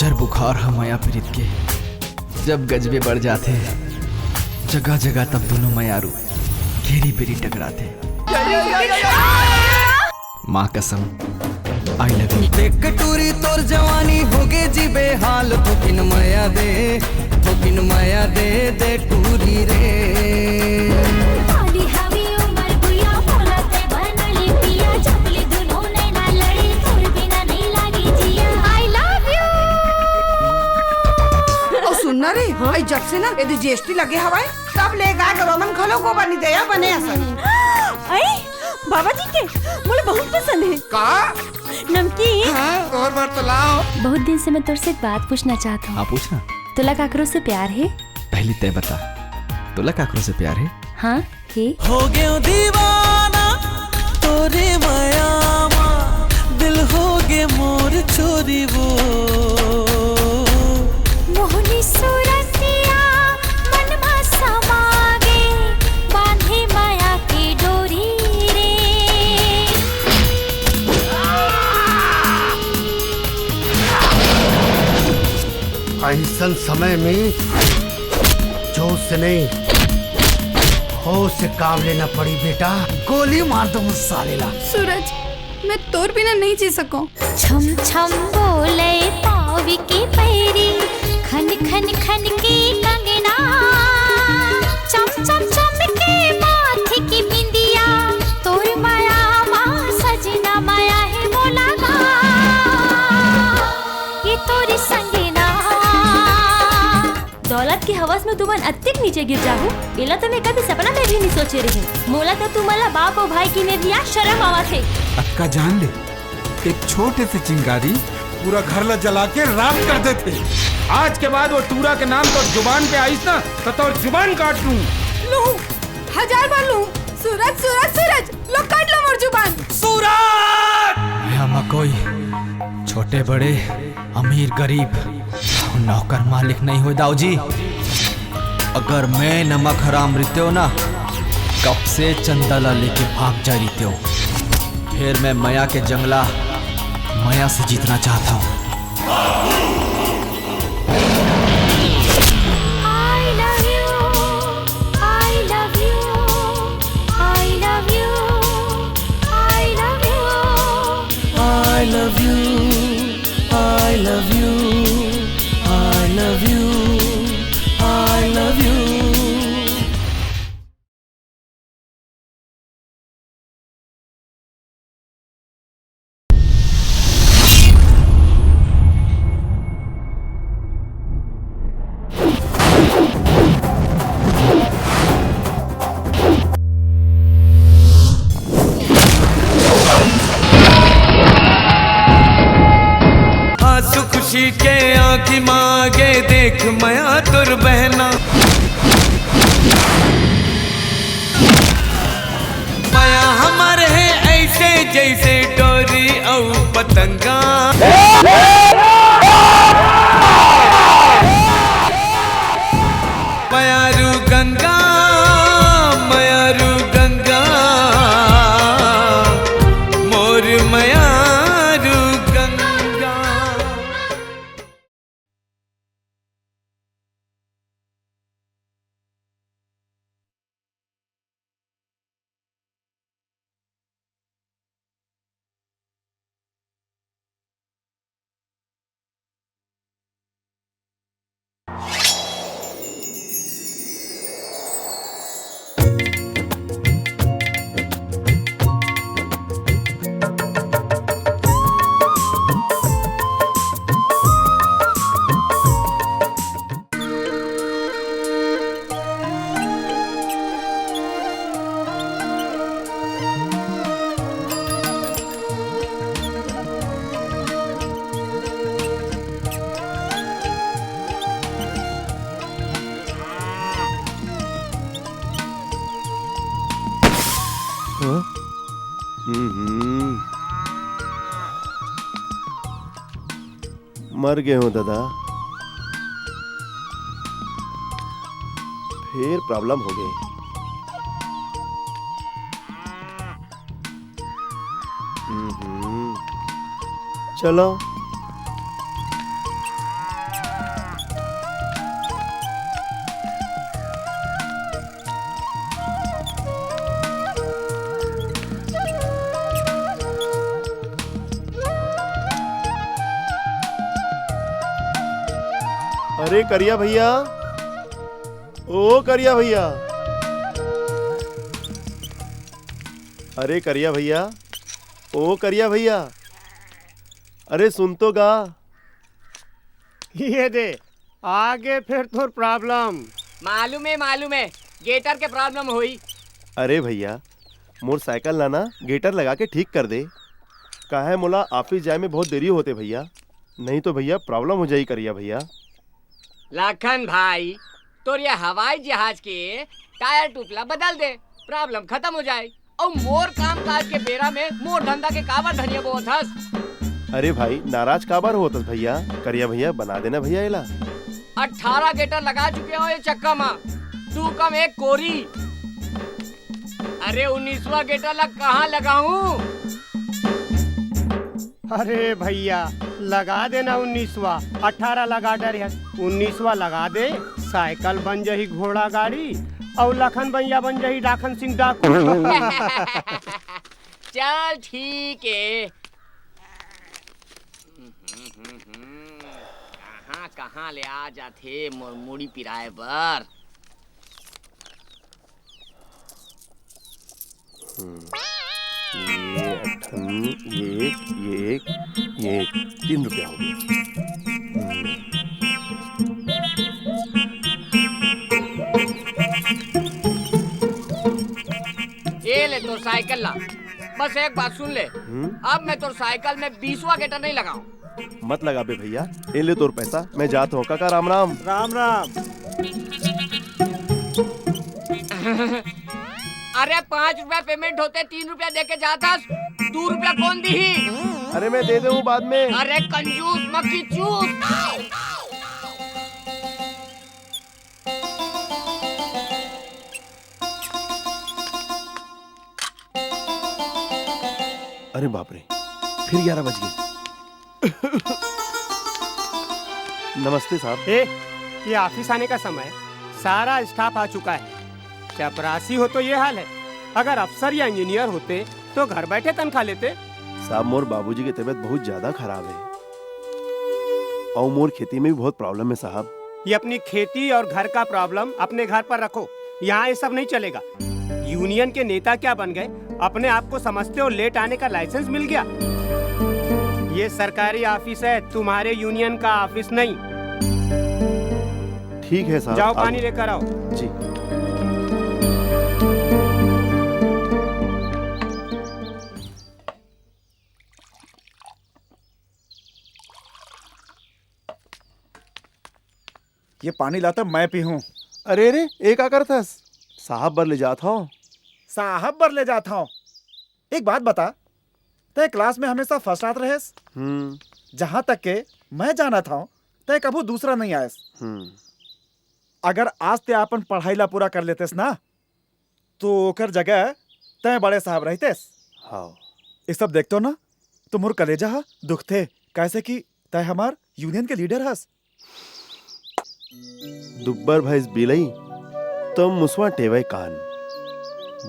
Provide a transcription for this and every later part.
जर बुखार हम माया प्रीत के जब गजबे बढ़ जाते जगह जगह तब दोनों मयारू घेरी बेरी टकराते। माँ कसम आई लव यू। देख टूरी तोर जवानी होगे जी बेहाल थोकिन माया दे दे टूरी रे। सुनना रे हाँ जब से ना यदि जीएसटी लगे हवाए तब ले गा रोमन खलो को बनी दया बने असन। अरे बाबा जी के मुझे बहुत पसंद है। का नमकीन हाँ और बार तो लाओ। बहुत दिन से मैं तुझसे एक बात पूछना चाहता हूँ। हाँ पूछना। तुला काकरों से प्यार है? पहले तय बता तुला काकरों से प्यार है? हाँ है। हो गयो दीवाना तोरे माया मा दिल हो गे मोर छोरी वो। मोहनी सूरतिया मन मा समागे बांधे माया की डोरी रे। ऐसन समय में जोश से नहीं होश से काम लेना पड़ी बेटा। गोली मार दो मुझ साले ला। सूरज मैं तोर बिना नहीं जी सकूं। छम छम बोले पावी की पैरी खन खन खन की कंगना चम चम चम के माथे की बिंदिया तोर माया माँ सजना माया है बोला ना ये तोरी संगना। दौलत की हवस में तुमन अत्तिक नीचे गिर जाहू इला तो मैं कभी सपना में भी नहीं सोचे रही। मोला तो तुम्हारा बाप और भाई की निर्दिया शर्म आवा थे। अक्का जान ले एक छोटे से चिंगारी पूरा घर ला जला के राख कर देते। आज के बाद वो टूरा के नाम तो जुबान पे आईस ना तो जुबान काट लूं। लू 1000 बार लू। सूरज सूरज सूरज लो काट लो मोर जुबान। सूरज हम कोई छोटे बड़े अमीर गरीब नौकर मालिक नहीं हो दाऊ जी। अगर मैं नमक हराम रित्यो ना कब से चंदाला लेके भाग जा रित्यो। फिर मैं माया के जंगला माया से जीतना चाहता हूँ। I love you, I love you, I love you, I love you। खुशी के आँखी मांगे देख माया तुर बहना। माया हमारे है ऐसे जैसे डोरी और पतंगा। मायारू गंगा मायारू गंगा मोर मायारू गंगा। मर गए हो दादा। फिर प्रॉब्लम हो गई। चलो अरे करिया भैया, ओ करिया भैया, अरे करिया भैया, ओ करिया भैया, अरे सुन तो गा। ये दे आगे फिर तो प्रॉब्लम। मालूम है गेटर के प्रॉब्लम हुई। अरे भैया मोटरसाइकिल लाना गेटर लगा के ठीक कर दे। काहे मोला ऑफिस जाए में बहुत देरी होते भैया, नहीं तो भैया प्रॉब्लम हो जाई करिया भैया। लखन भाई तो ये हवाई जहाज के टायर टुकला बदल दे, प्रॉब्लम खत्म हो जाए। और मोर काम काज के बेरा में मोर धंधा के काबर धनिया बहुत हंस। अरे भाई नाराज काबर होत भैया, करिया भैया बना देना भैया। इला 18 गेटर लगा चुके हो ये चक्का में, तू कम एक कोरी। अरे 19वां गेटर लग कहाँ लगाऊं? अरे भैया लगा देना 19वां, 18 लगा डर 19वां लगा दे। साइकिल बन जाही घोड़ा गाड़ी और लखन भैया बन जाही लाखन सिंह डाकू। चल ठीक है। कहाँ ले आ जाते मुड़ी पिराए बर। ये 3 रुपया हो गया। ये ले तो साइकिल ला। बस एक बात सुन ले, अब मैं तो साइकिल में 20वां गेटर नहीं लगाऊं। मत लगा बे भैया, इन ले तोर पैसा, मैं जाता हूँ। काका राम राम। राम राम। अरे 5 रुपया पेमेंट होते 3 रुपया देके जाता, 2 रुपया कौन दी? अरे मैं दे दूँ बाद में। अरे कंजूस मक्खी चूस। अरे बाप रे, फिर 11 बज गए। नमस्ते साहब। ये ऑफिस आने का समय, सारा स्टाफ आ चुका है। चपरासी हो तो ये हाल है, अगर अफसर या इंजीनियर होते तो घर बैठे तनख्वाह लेते। साहब मोर बाबूजी की तबीयत बहुत ज्यादा खराब है और मोर खेती में भी बहुत प्रॉब्लम है साहब। ये अपनी खेती और घर का प्रॉब्लम अपने घर पर रखो, यहाँ ये सब नहीं चलेगा। यूनियन के नेता क्या बन गए, अपने आप को समझते हो लेट आने का लाइसेंस मिल गया। ये सरकारी ऑफिस है, तुम्हारे यूनियन का ऑफिस नहीं। ठीक है साहब, जाओ पानी लेकर आओ। जी। ये पानी लाता मैं पी हूँ। अरे रे एक आकर था साहब बर ले जाता हूँ। साहब बर ले जाता हूँ। एक बात बता, तय क्लास में हमेशा फर्स्ट आत रहेस। जहाँ तक के मैं जाना था तय कभू दूसरा नहीं आयस। अगर आज ते अपन पढ़ाई ला पूरा कर लेतेस ना, तो ओकर जगह तय बड़े साहब रहतेस। हाँ। ये सब देखतो ना तो मोर कलेजा दुखते, कैसे कि तय हमार यूनियन के लीडर हस। दुब्बर भैंस बिलई तो मुसवा टेवे कान।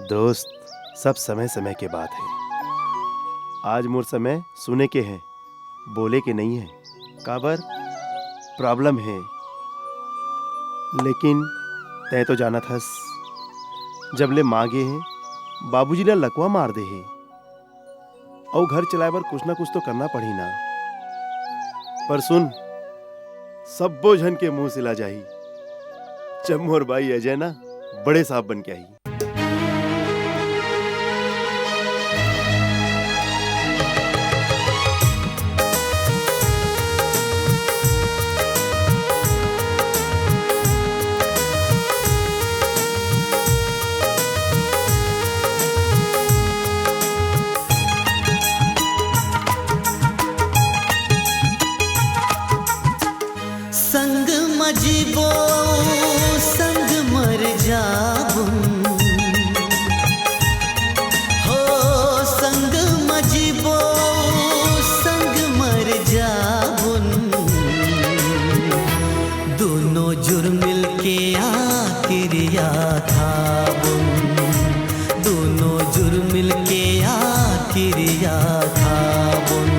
दोस्त सब समय समय के बात है। आज मोर समय सुने के हैं, बोले के नहीं है। काबर प्रॉब्लम है, लेकिन तय तो जाना थस जब ले मांगे हैं बाबूजी ने लकवा मार दे है और घर चलाए बर कुछ ना कुछ तो करना पड़ी ना। पर सुन, सब बोझन के मुंह सिला जाही जब मोर भाई अजय ना बड़े साहब बन के आई। संग मजीबो संग मर जाबुन, हो संग मजीबो संग मर जाबुन। दोनों जुर्मिल के आकिरिया खाबुन, दोनों जुर्मिल के आकिरिया खाबुन।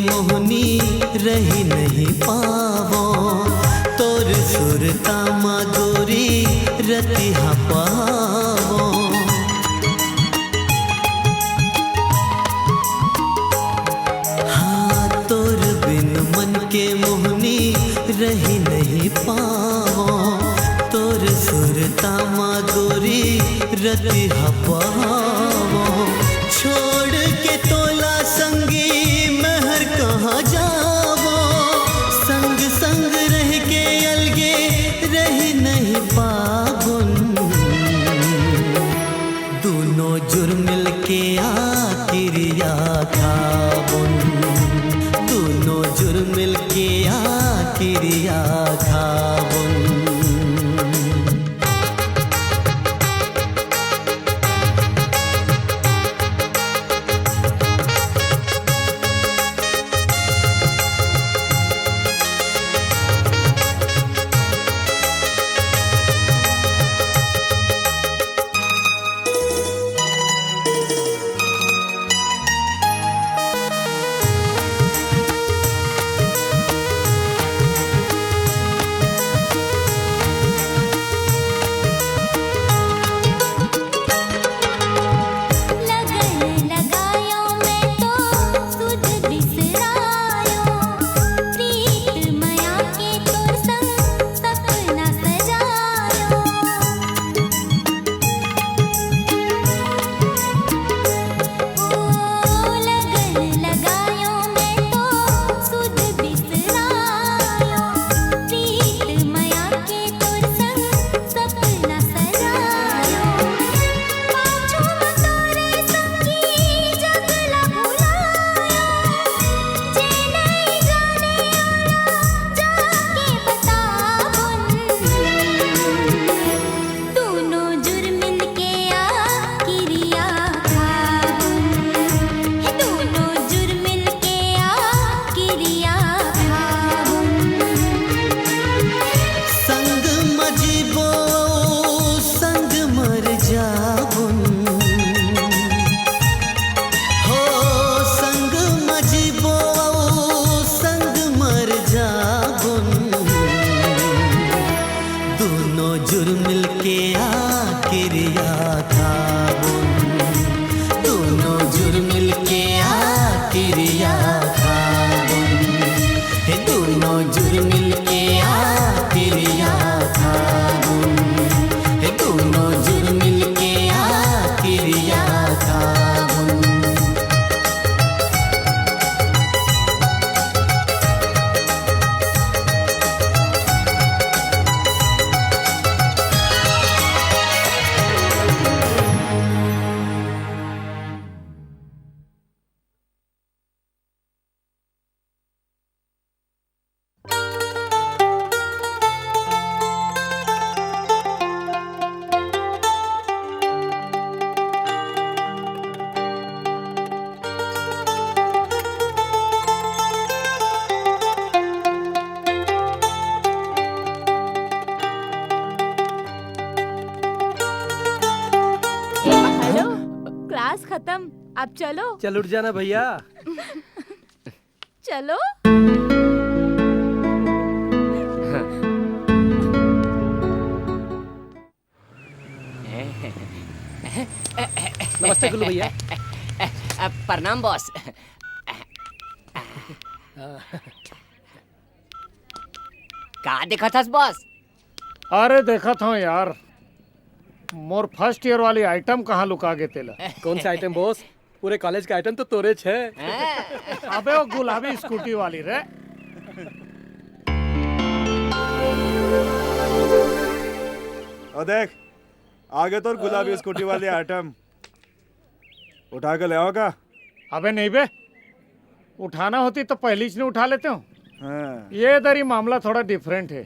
मोहनी रही नहीं पावो तोर सुरता माधुरी रतिहा पावो हाँ तोर बिन मन के मोहनी रही नहीं पावो तोर सुरता माधुरी रतिहा पावो छोड़ के तोला संगी महर कहाँ जावो संग संग रह के अलगे रही नहीं पागुन दोनों जुर्मिल के आकिरिया खाबुन दोनों जुर्मिल के आकिरिया खाबुन खत्म, अब चलो। चल उठ जाना भैया। चलो। नमस्ते गुल्लू भैया। प्रणाम बॉस। का देखा था बॉस? अरे देखा था यार, मोर फर्स्ट ईयर वाली आइटम कहाँ लुका गे तेला? कौन सा आइटम बॉस? पूरे कॉलेज का आइटम तो तोरे छे। अबे वो गुलाबी स्कूटी वाली रे। और देख आगे तो गुलाबी स्कूटी वाली आइटम उठा के ले आओगा। अबे नहीं बे, उठाना होती तो पहले ही उठा लेते हो। हाँ। ये दरी मामला थोड़ा डिफरेंट है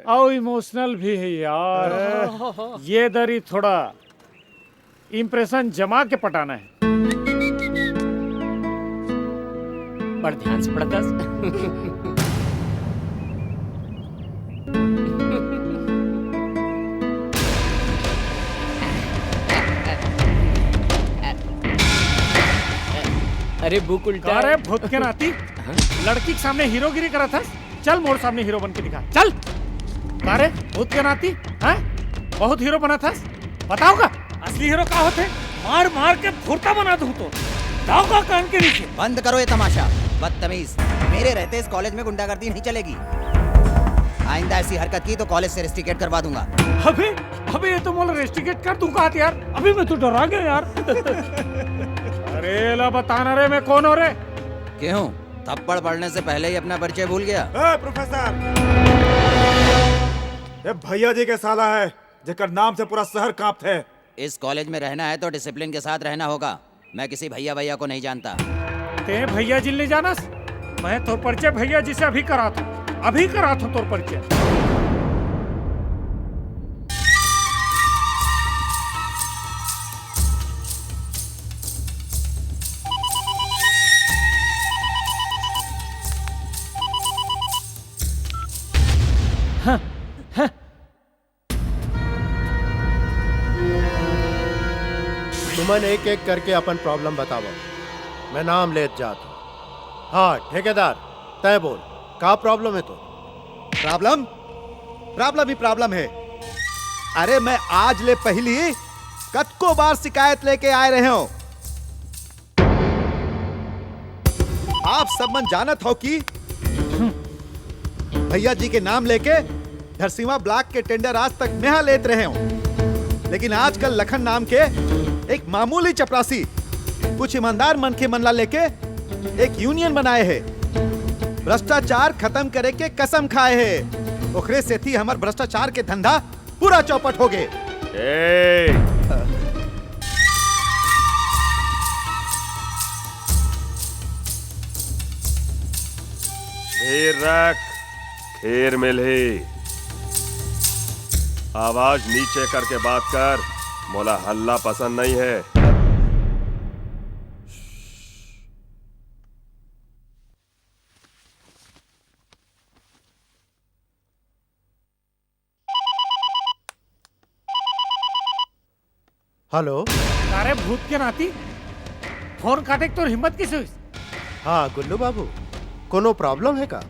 और इमोशनल भी है यार। ये दरी थोड़ा इम्प्रेशन जमा के पटाना है। पर ध्यान से पढ़ता। अरे बुक उल्टा अरे भूत के नाती लड़की के सामने हीरोगिरी करा था। चल मोर सामने हीरो बन के दिखा। चल अरे भूत के नाती हैं बहुत हीरो बना था। बताओगा असली हीरो का होते? मार मार के फुर्ता बना दूं तो जाओगा कान के नीचे। बंद करो ये तमाशा, बदतमीज। मेरे रहते इस कॉलेज में गुंडागर्दी नहीं चलेगी। आइंदा ऐसी हरकत की तो कॉलेज से रेस्टिकेट करवा दूंगा। अबे अबे ये तो मोला रेस्टिकेट कर दूंगा यार। अभी मैं तो डरा गया यार। अरे ला बताना रे मैं कौन हो रे? क्यों थप्पड़ पड़ने से पहले ही अपना परिचय भूल गया? प्रोफेसर ये भैया जी के साला है जेकर नाम से पूरा शहर कांपते है। इस कॉलेज में रहना है तो डिसिप्लिन के साथ रहना होगा। मैं किसी भैया भैया को नहीं जानता। ते भैया जी नहीं जाना? मैं तो परिचय भैया जी से अभी करा था। अभी करा था तोर परिचय। हाँ, हाँ। तुमन एक एक करके अपन प्रॉब्लम बताओ। मैं नाम लेत जात हूँ। हाँ ठेकेदार तय बोल का प्रॉब्लम है? तो प्रॉब्लम प्रॉब्लम ही प्रॉब्लम है। अरे मैं आज ले पहली कतको बार शिकायत लेके आए रहे हो। आप सब मन जानत हो कि भैया जी के नाम लेके धरसीमा ब्लॉक के टेंडर आज तक मैं लेते रहे हो। लेकिन आजकल लखन नाम के एक मामूली चपरासी कुछ ईमानदार मन के मनला लेके एक यूनियन बनाए है। भ्रष्टाचार खत्म करे के कसम खाए है। ओखरे से थी हमार भ्रष्टाचार के धंधा पूरा चौपट हो गए। धीर रख, खीर मिली। आवाज नीचे करके बात कर। मोला हल्ला पसंद नहीं है। हेलो। अरे भूत के नाती फोन काटे तो हिम्मत किस हुई? हाँ गुल्लू बाबू कोनो प्रॉब्लम है का?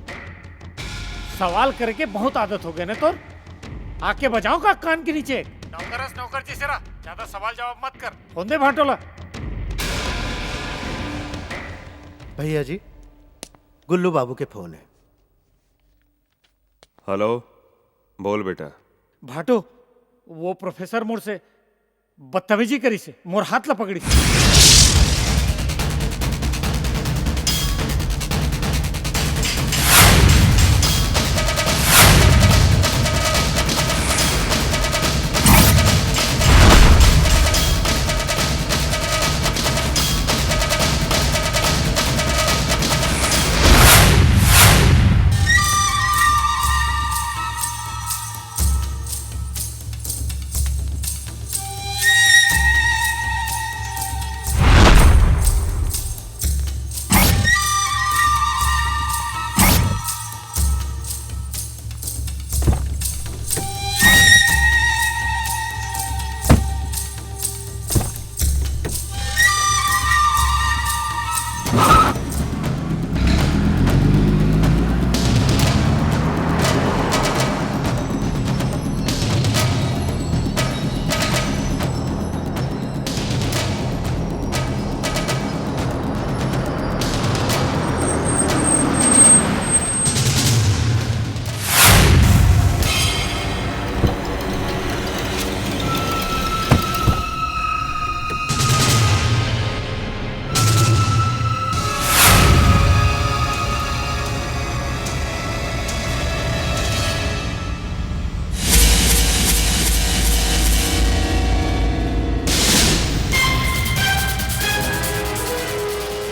सवाल करके बहुत आदत हो गए ना तो आके बजाओ का कान के नीचे। नौकरस नौकर जैसे रहा, ज्यादा सवाल जवाब मत कर। फोन दे भाटोला। भैया जी गुल्लू बाबू के फोन है। हेलो बोल बेटा। भाटो वो प्रोफेसर मोर से बदतमीजी करी से मोर हाथ ला पकड़ी से।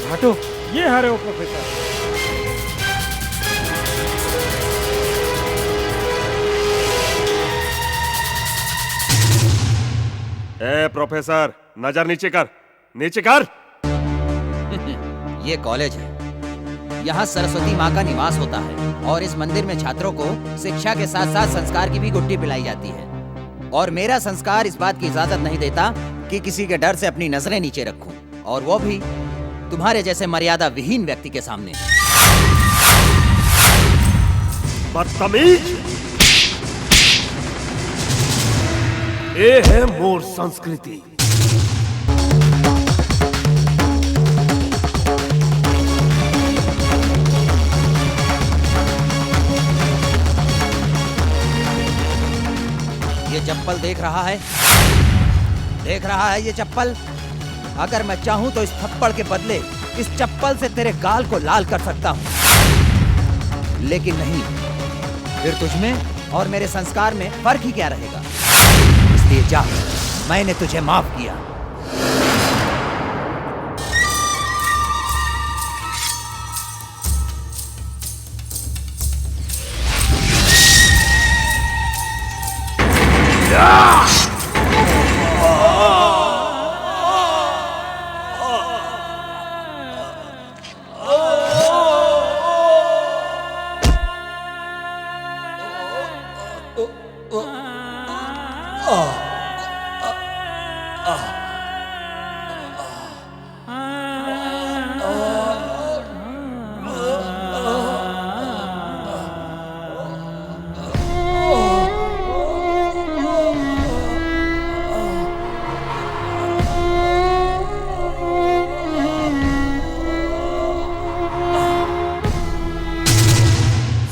भाटो ये हरे वो प्रोफेसर। ए प्रोफेसर नजर नीचे कर, नीचे कर। ये कॉलेज है, यहाँ सरस्वती माँ का निवास होता है और इस मंदिर में छात्रों को शिक्षा के साथ साथ संस्कार की भी गुट्टी पिलाई जाती है। और मेरा संस्कार इस बात की इजाजत नहीं देता कि किसी के डर से अपनी नजरें नीचे रखूं, और वो भी तुम्हारे जैसे मर्यादा विहीन व्यक्ति के सामने। बदतमीज! ये है मोर संस्कृति। ये चप्पल देख रहा है? देख रहा है ये चप्पल? अगर मैं चाहूं तो इस थप्पड़ के बदले इस चप्पल से तेरे गाल को लाल कर सकता हूं, लेकिन नहीं। फिर तुझमें और मेरे संस्कार में फर्क ही क्या रहेगा? इसलिए जा, मैंने तुझे माफ किया।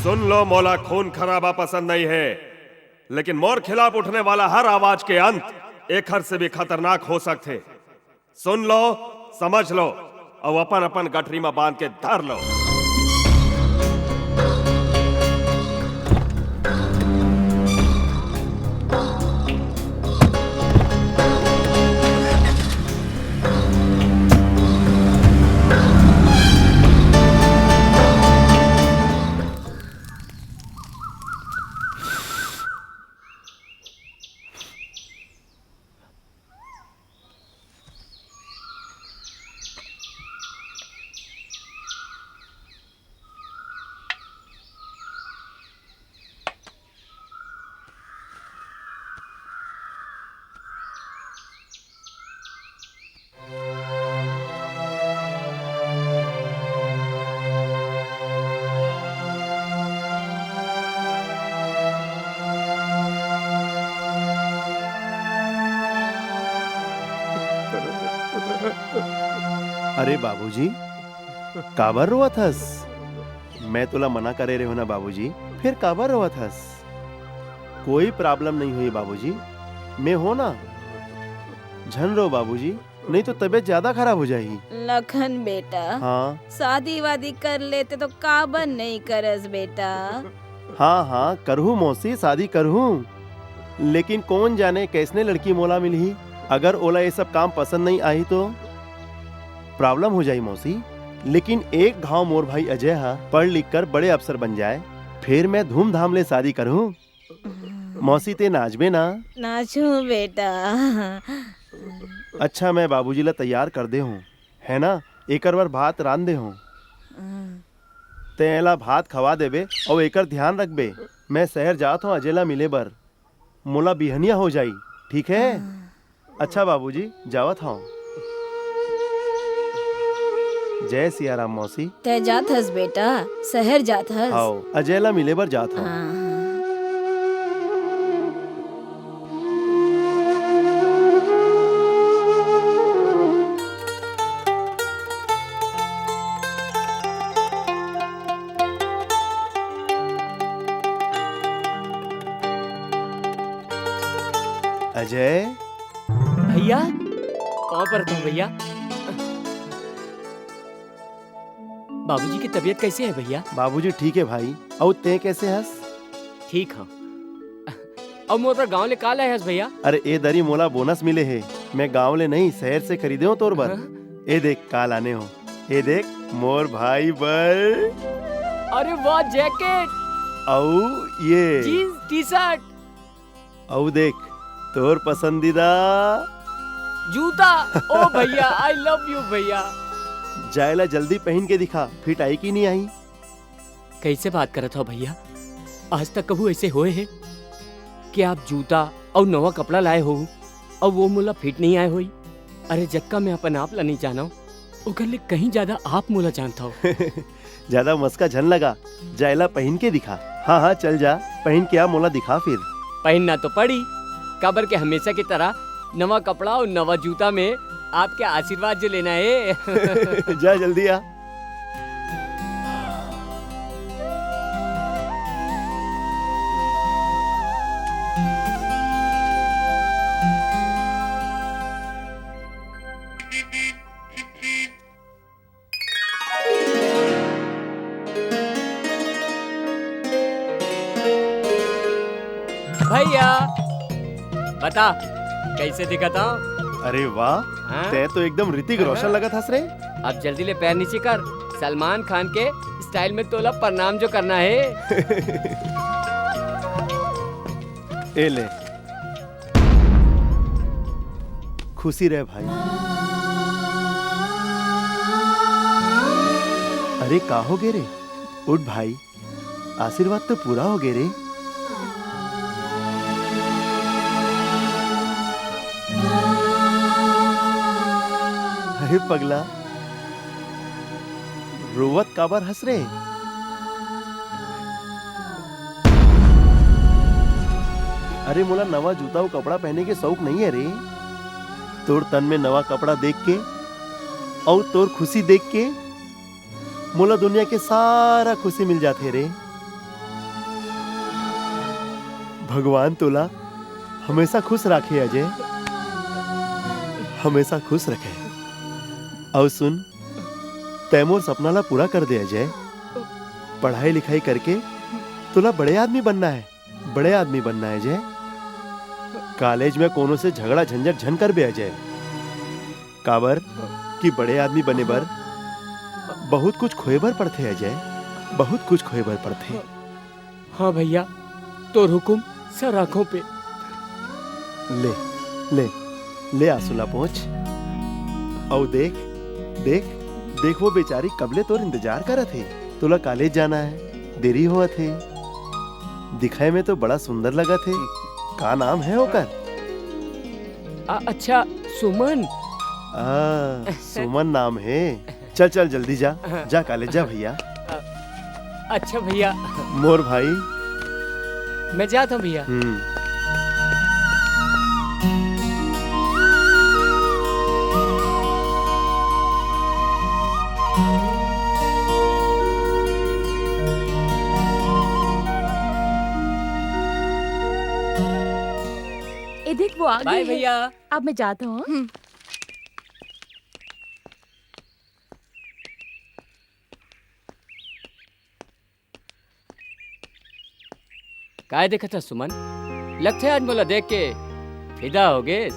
सुन लो मौला, खून खराबा पसंद नहीं है, लेकिन मोर खिलाफ उठने वाला हर आवाज के अंत एक हर से भी खतरनाक हो सकते। सुन लो, समझ लो और अपन अपन गठरी में बांध के धर लो। अरे बाबूजी, काबर रोवत हस? मैं तुला मना करे रहे हो ना बाबूजी, फिर काबर रोवत हस? कोई प्रॉब्लम नहीं हुई बाबूजी, मैं हो ना। झन रो बाबूजी, नहीं तो तबीयत ज्यादा खराब हो जाएगी। लखन बेटा, हाँ शादी वादी कर लेते तो काबर नहीं करस बेटा? हाँ हाँ करहूँ मौसी, शादी करहूँ, लेकिन कौन जाने कैसने लड़की मोला मिली। अगर ओला ये सब काम पसंद नहीं आई तो प्रॉब्लम हो जाई मौसी। लेकिन एक घाव मोर भाई अजय हा पढ़ लिख कर बड़े अफसर बन जाए, फिर मैं धूमधाम ले शादी करूं। मौसी ते नाचबे ना? नाचू बेटा। अच्छा मैं बाबूजी ला तैयार कर दे हूँ, है ना? एकर बार भात रांध दे हूँ, तेला भात खवा देबे और एकर ध्यान रखबे। मैं शहर जात हूँ अजय ला मिले बर, मोला बिहनिया हो जाई, ठीक है? अच्छा बाबूजी, जावत हूँ। जय सिया राम मौसी। ते जात हस बेटा, शहर जात हस? आओ अजय ला मिले बर जात हूँ। अजय भैया, कहाँ पर तुम भैया? बाबूजी की तबीयत कैसी है भैया? बाबूजी ठीक है भाई, और ते कैसे हस? ठीक है। अब मोर गांव ले काल है भैया? अरे ए दरी मोला बोनस मिले है, मैं गांव ले नहीं शहर से खरीदे हो तोर बर। ए देख काल आने हो, ए देख मोर भाई बर। अरे वाह, जैकेट औ ये जीन्स टी शर्ट, औ देख तोर पसंदीदा जूता। ओ भैया, आई लव यू भैया। जायला जल्दी पहन के दिखा, फिट आई कि नहीं आई? कैसे बात करत हो भैया? आज तक कभी ऐसे होए है कि आप जूता और नवा कपड़ा लाए हो और वो मोला फिट नहीं आए होई? अरे जक्का मैं अपन आप ला नहीं जाना, ओकर ले कहीं ज्यादा आप मोला जानता हो। ज्यादा मस्का झन लगा, जायला पहन के दिखा। हाँ हाँ चल जा, पहन के आ मोला दिखा फिर। पहनना तो पड़ी, काबर के हमेशा की तरह नवा कपड़ा और नवा जूता में आपके आशीर्वाद जो लेना है। जा जल्दी आ। भैया बता कैसे दिखता हूँ? अरे वाह, तै तो एकदम ऋतिक रोशन लगा था रे। अब जल्दी ले पैर नीचे कर, सलमान खान के स्टाइल में तोला प्रणाम जो करना है। ए ले, खुशी रहे भाई। अरे का हो गे रे? उठ भाई, आशीर्वाद तो पूरा हो गे रे। अरे पगला, रोवत काबर हंस रे? अरे मोला नवा जूता और कपड़ा पहने के शौक नहीं है रे। तोर तन में नवा कपड़ा देख के और तोर खुशी देख के मोला दुनिया के सारा खुशी मिल जाते रे। भगवान तोला हमेशा खुश रखे अजय, हमेशा खुश रखे। और सुन, तैमूर सपना ला पूरा कर दे अजय। पढ़ाई लिखाई करके तोला बड़े आदमी बनना है, बड़े आदमी बनना है अजय। कॉलेज में कोनो से झगड़ा झंझट झन कर बे अजय। काबर कि बड़े आदमी बने बर बहुत कुछ खोए बर पड़ते अजय, बहुत कुछ खोए बर पड़ते। हाँ भैया, तो हुकुम सर आंखों पे। ले ले ले आंसू पहुंच। और देख देख देख, वो बेचारी कबले तोर इंतजार करत थे। तोला कॉलेज जाना है, देरी हुआ थे। दिखाए में तो बड़ा सुंदर लगा थे। का नाम है ओकर? अच्छा, सुमन। सुमन नाम है। चल चल जल्दी जा, जा कॉलेज जा भैया। अच्छा भैया। मोर भाई, मैं जाता हूँ भैया। देख वो आ गए। बाय भैया। अब मैं जाता हूँ। काय देखा था सुमन? लगता है आज मोला देख के फिदा हो गए।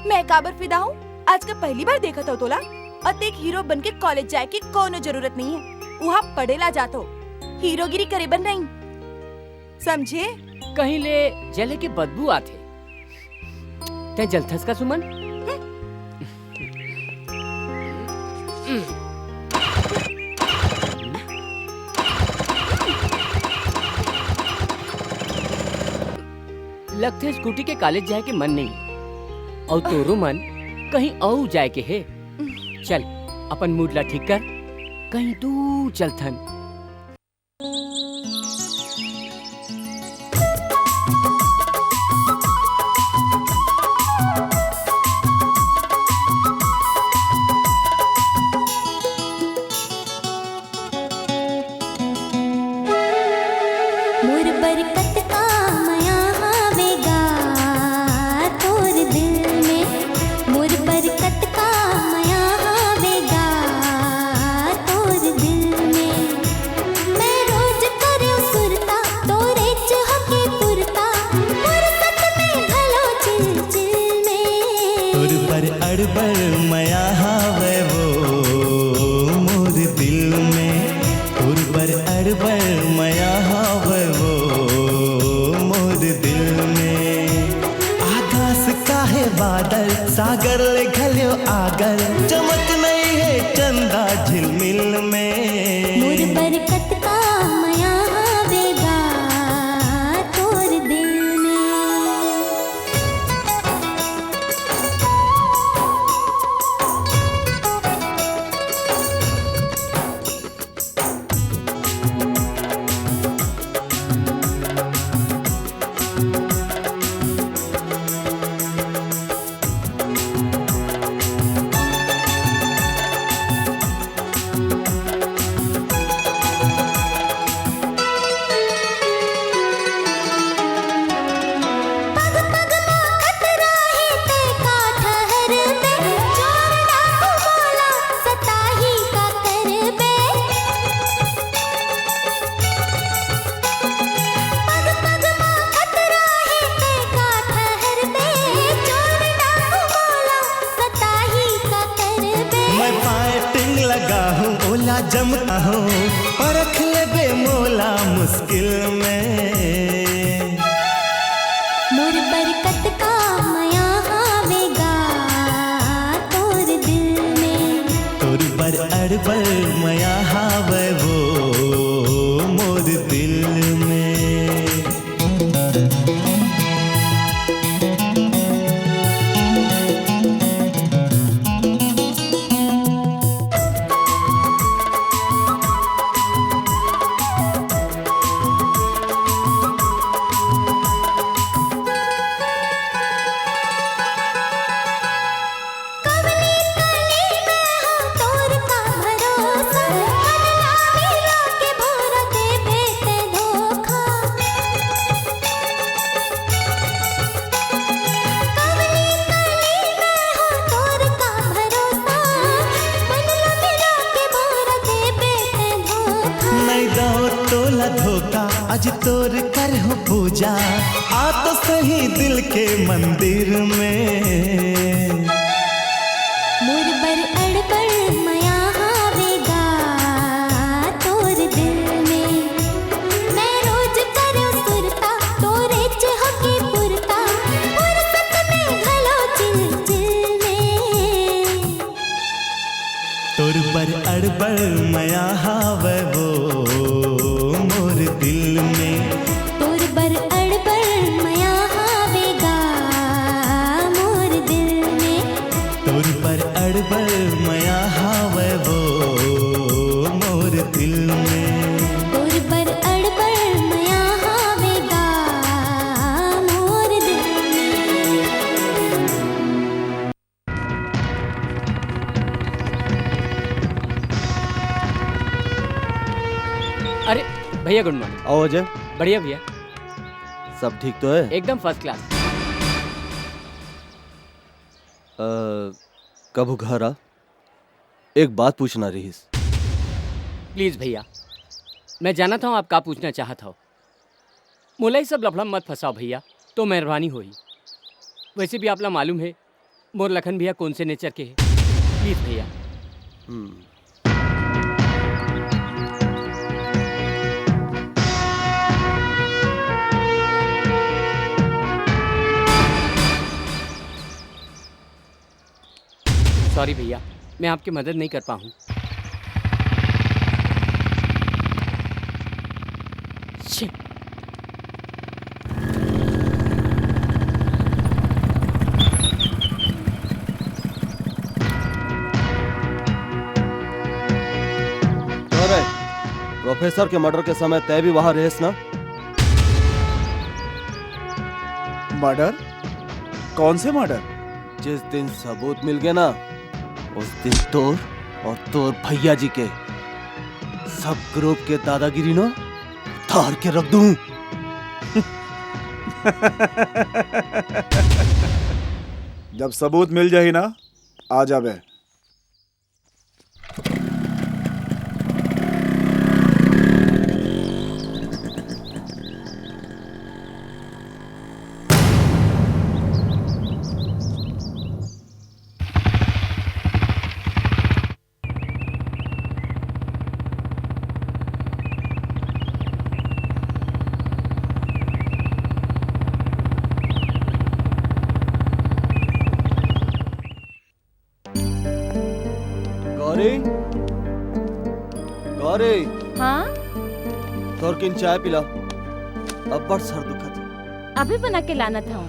मैं काबर फिदा हूँ? आज का पहली बार देखा था तोला। और एक हीरो बन के कॉलेज जाए की कोनो जरूरत नहीं है। वहाँ पढ़ेला जातो, हीरोगिरी करे बन नहीं, समझे? कहीं ले जले की बदबू आते। ते जलथस का सुमन? लगते स्कूटी के कॉलेज जाए के मन नहीं, और तोरो मन कहीं और जाए के है। चल अपन मूड ला ठीक कर, कहीं दूर चलथन। सागर ले घलियो आगर, चमक नहीं है चंदा झिलमिल में। मोर बरकत का माया आवेगा तोर दिल में। मोला जमता हो परख ले बे मोला मुश्किल में। मोर बरकत का माया आवेगा तोर दिल में। तोर बर अड़बर मया हावे वो मोर दिल में। आज तोर कर हो पूजा आ तो सही दिल के मंदिर में। मोर बर अड़बर मया आवेगा तोर दिल में। मैं रोज करूं सुरता तोरे चहके पुरता फुर्सत में घलो चिल चिल में। तोर बर अड़बर मया हावे वो मोर दिल में। तोर बर अड़बर मया आवेगा मोर दिल में। तोर बर अड़बर मया हावे वो मोर दिल में। तोर बर अड़बर मया आवेगा मोर दिल में। अरे भैया गुड मॉर्निंग। आओ अजय। बढ़िया भैया। सब ठीक तो है? एकदम फर्स्ट क्लास। कब घर आ? एक बात पूछना रहीस। प्लीज भैया, मैं जाना था आप का पूछना चाहता हो। मोला ही सब लफड़ा मत फंसाओ भैया, तो मेहरबानी होई। वैसे भी आपला मालूम है मोर लखन भैया कौन से नेचर के है। प्लीज भैया। सॉरी भैया, मैं आपकी मदद नहीं कर पाऊँ। प्रोफेसर के मर्डर के समय तय भी वहां रहेस ना? मर्डर? कौन से मर्डर? जिस दिन सबूत मिल गए ना, उस दिन तोर और तोर भैया जी के सब ग्रुप के दादागिरी ना उतार के रख दूं। जब सबूत मिल जाए ना, आ जाबे। गौरी, हाँ तोर किन चाय पिला, अब बड़ सर दुखत है। अभी बना के लाना था।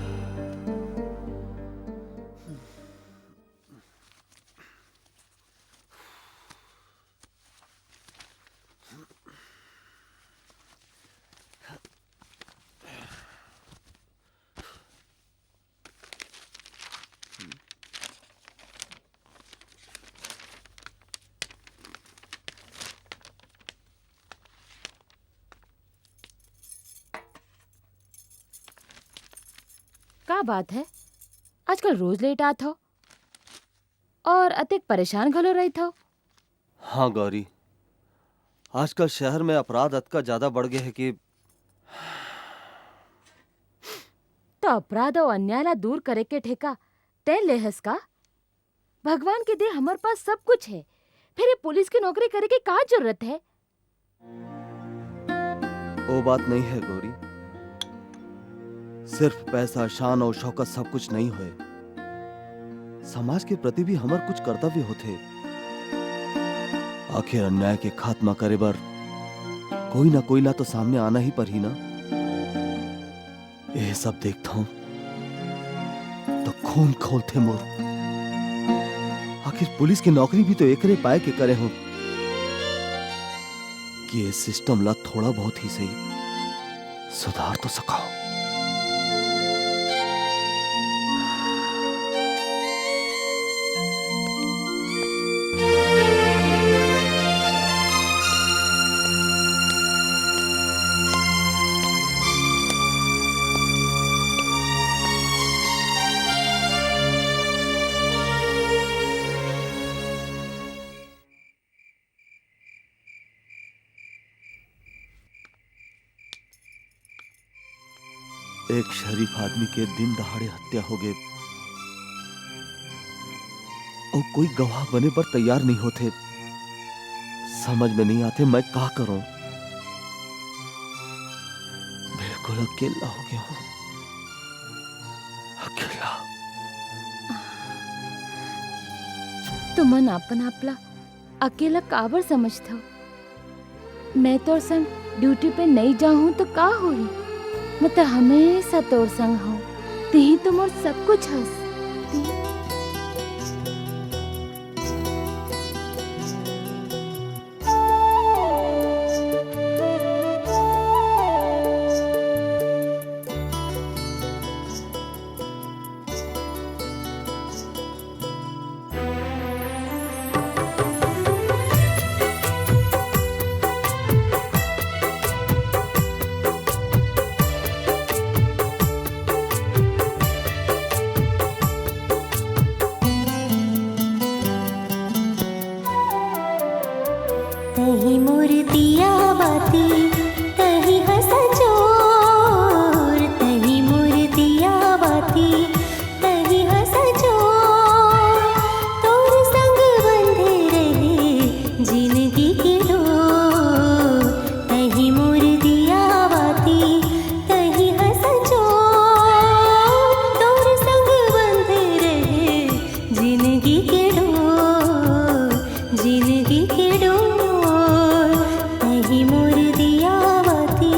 का बात है, आजकल रोज लेट आत हो और अतिक परेशान घलो रही था। हाँ गौरी, आजकल शहर में अपराध अतका ज्यादा बढ़ गए है कि तो अपराध और अन्याय ला दूर करे के ठेका तय लेहस का। भगवान के दे हमारे पास सब कुछ है, फिर ये पुलिस की नौकरी करे की का जरूरत है? वो बात नहीं है गौरी। सिर्फ पैसा, शान और शौकत सब कुछ नहीं हुए। समाज के प्रति भी हमार कुछ कर्तव्य होते। आखिर अन्याय के खात्मा करे बर कोई ना तो सामने आना ही पर ही ना। ये सब देखता हूं तो खून खोलते मोर। आखिर पुलिस की नौकरी भी तो एकरे पाए के करे हो कि ये सिस्टम ला थोड़ा बहुत ही सही सुधार तो सकाओ। एक शरीफ आदमी के दिन दहाड़े हत्या हो गए और कोई गवाह बने पर तैयार नहीं होते। समझ में नहीं आते मैं क्या करूं। बिल्कुल अकेला हो गया हूं, अकेला। तुमन आपन आपला अकेला काबर समझता? मैं तोर संग ड्यूटी पे नहीं जाऊं तो का होई? मैं तो हमेशा तोर संग हूँ। ती तो मोर सब कुछ हस। तही मूर्तिया बाती तही हंस चोर, तही मूर्तिया बाती तही हंस चोर। तोर संग बंधे रहे जिंदगी के डोर, तही मूर्तिया बाती तही हंस चोर। तोर संग बंधे रहे जिंदगी के डोर, जिंदगी के डोर। तही मोर दियावती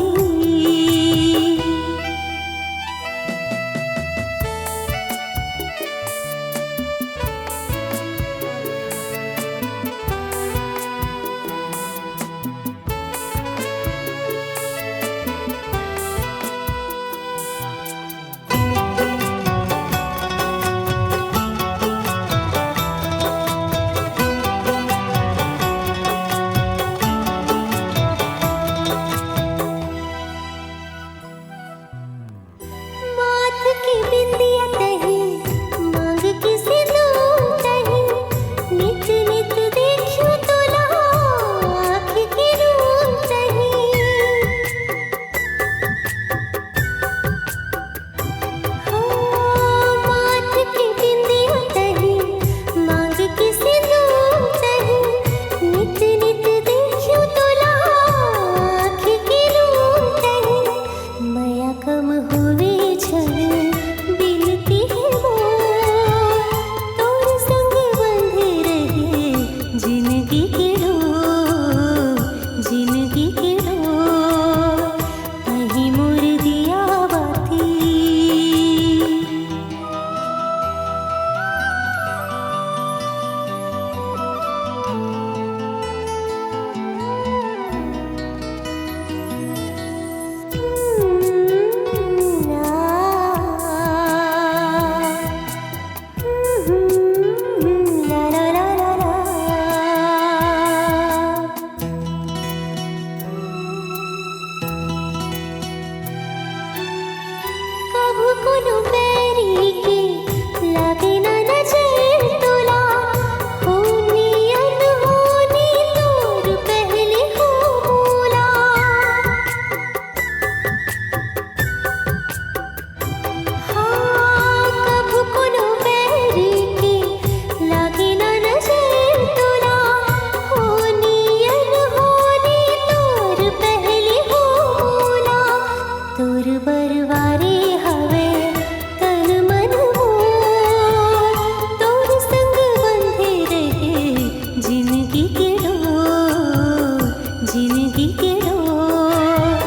जिंदगी के डोर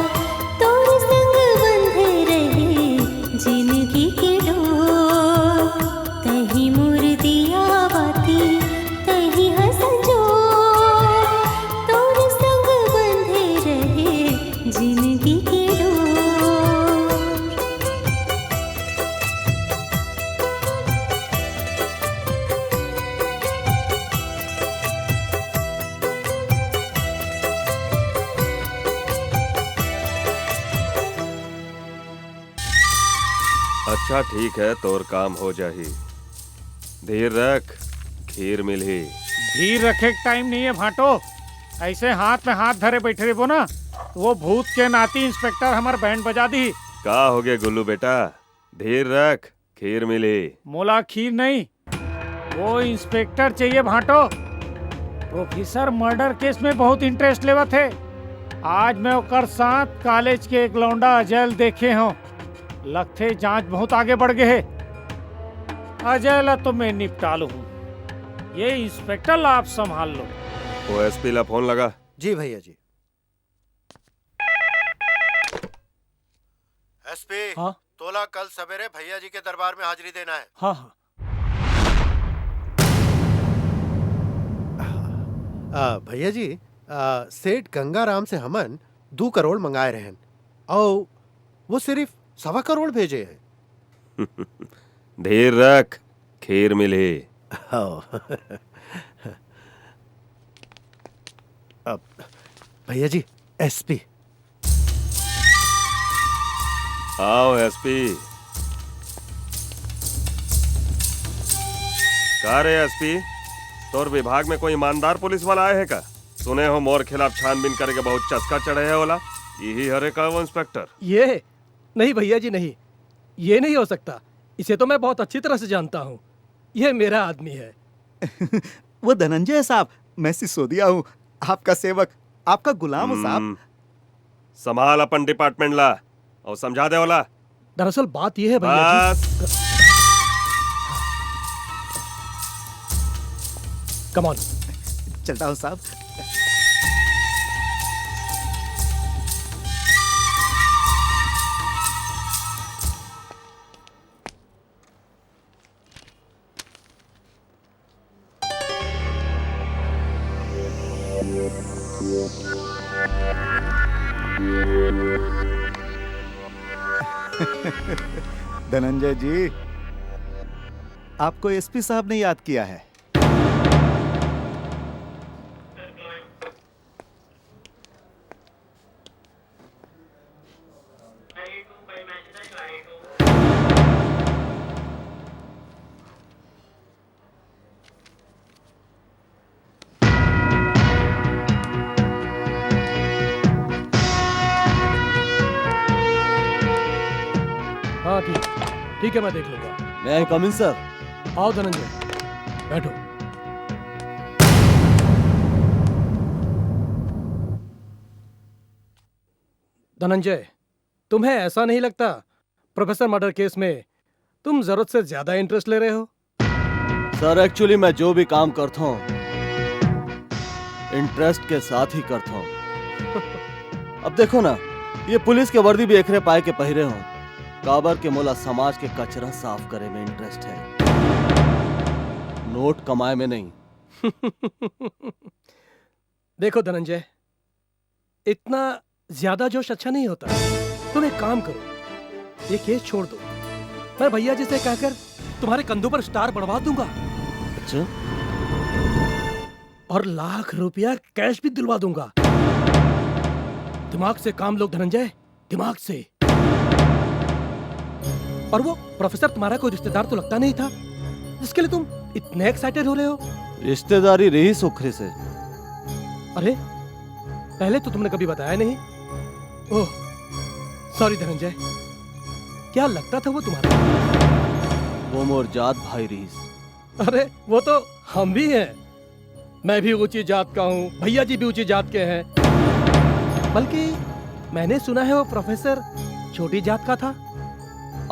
तोर संग बंधे रहे जिंदगी के डोर कहीं मोर दिया बाती कहीं हंसजो तोर संग बंधे रहे जिंदगी के डोर। अच्छा ठीक है, तोर काम हो जाही। धीर रख, खीर मिलही। धीर रखे के टाइम नहीं है भाटो। ऐसे हाथ में हाथ धरे बैठे रहो ना तो वो भूत के नाती इंस्पेक्टर हमार बैंड बजा दी। का हो गया गुल्लू बेटा, धीर रख, खीर मिली। मोला खीर नहीं, वो इंस्पेक्टर चाहिए भाटो। प्रोफेसर मर्डर केस में बहुत इंटरेस्ट लेवा थे। आज मैं ओकर साथ कॉलेज के एक लौंडा अजय देखे हो। लगते जांच बहुत आगे बढ़ गए है। अजय ला तो मैं निपटा लूं, ये इंस्पेक्टर ला आप संभाल लो। वो एसपी ला फोन लगा। जी भैया जी। एसपी, हाँ? तोला कल सवेरे भैया जी के दरबार में हाजिरी देना है। हाँ हाँ। भैया जी, सेठ गंगाराम से हमन 2 करोड़ मंगाए रहन और वो सिर्फ 1.25 करोड़ भेजे हैं। धीर रख, खीर मिली। भैया जी, एसपी। आओ एसपी। का रे एसपी, तोर विभाग में कोई ईमानदार पुलिस वाला आए है का? सुने हो मोर खिलाफ छानबीन करके बहुत चस्का चढ़े है वाला। यही हरे का वो इंस्पेक्टर? ये नहीं भैया जी, नहीं, ये नहीं हो सकता। इसे तो मैं बहुत अच्छी तरह से जानता हूँ। ये मेरा आदमी है। वो धनंजय साहब, मैं सिसोदिया हूँ, आपका सेवक, आपका गुलाम हूँ साहब। संभाल अपन डिपार्टमेंट ला और समझा दे वाला। दरअसल बात ये है भैया जी। Come on. चलता हूँ साहब। धनंजय जी, आपको एसपी साहब ने याद किया है। हाँ ठीक है, मैं देख लूंगा। मैं आई कम इन सर? आओ धनंजय, बैठो। धनंजय, तुम्हें ऐसा नहीं लगता प्रोफेसर मर्डर केस में तुम जरूरत से ज्यादा इंटरेस्ट ले रहे हो? सर एक्चुअली मैं जो भी काम करता हूँ इंटरेस्ट के साथ ही करता हूँ। अब देखो ना, ये पुलिस के वर्दी भी एकरे पाए के पहिरे हो। काबर के मोला समाज के कचरा साफ करे में इंटरेस्ट है, नोट कमाए में नहीं। देखो धनंजय, इतना ज्यादा जोश अच्छा नहीं होता। तुम एक काम करो, ये केस छोड़ दो। मैं भैया जी से कहकर तुम्हारे कंधों पर स्टार बढ़वा दूंगा। अच्छा? और लाख रुपया कैश भी दिलवा दूंगा। दिमाग से काम लो धनंजय, दिमाग से। और वो प्रोफेसर तुम्हारा कोई रिश्तेदार तो लगता नहीं था जिसके लिए तुम इतने एक्साइटेड हो रहे हो। रिश्तेदारी रही सुखरे से। अरे पहले तो तुमने कभी बताया नहीं। ओह सॉरी धनंजय, क्या लगता था वो तुम्हारा? वो मोर जात भाई रहीस। अरे वो तो हम भी हैं। मैं भी ऊंची जात का हूँ, भैया जी भी ऊंची जात के हैं। बल्कि मैंने सुना है वो प्रोफेसर छोटी जात का था।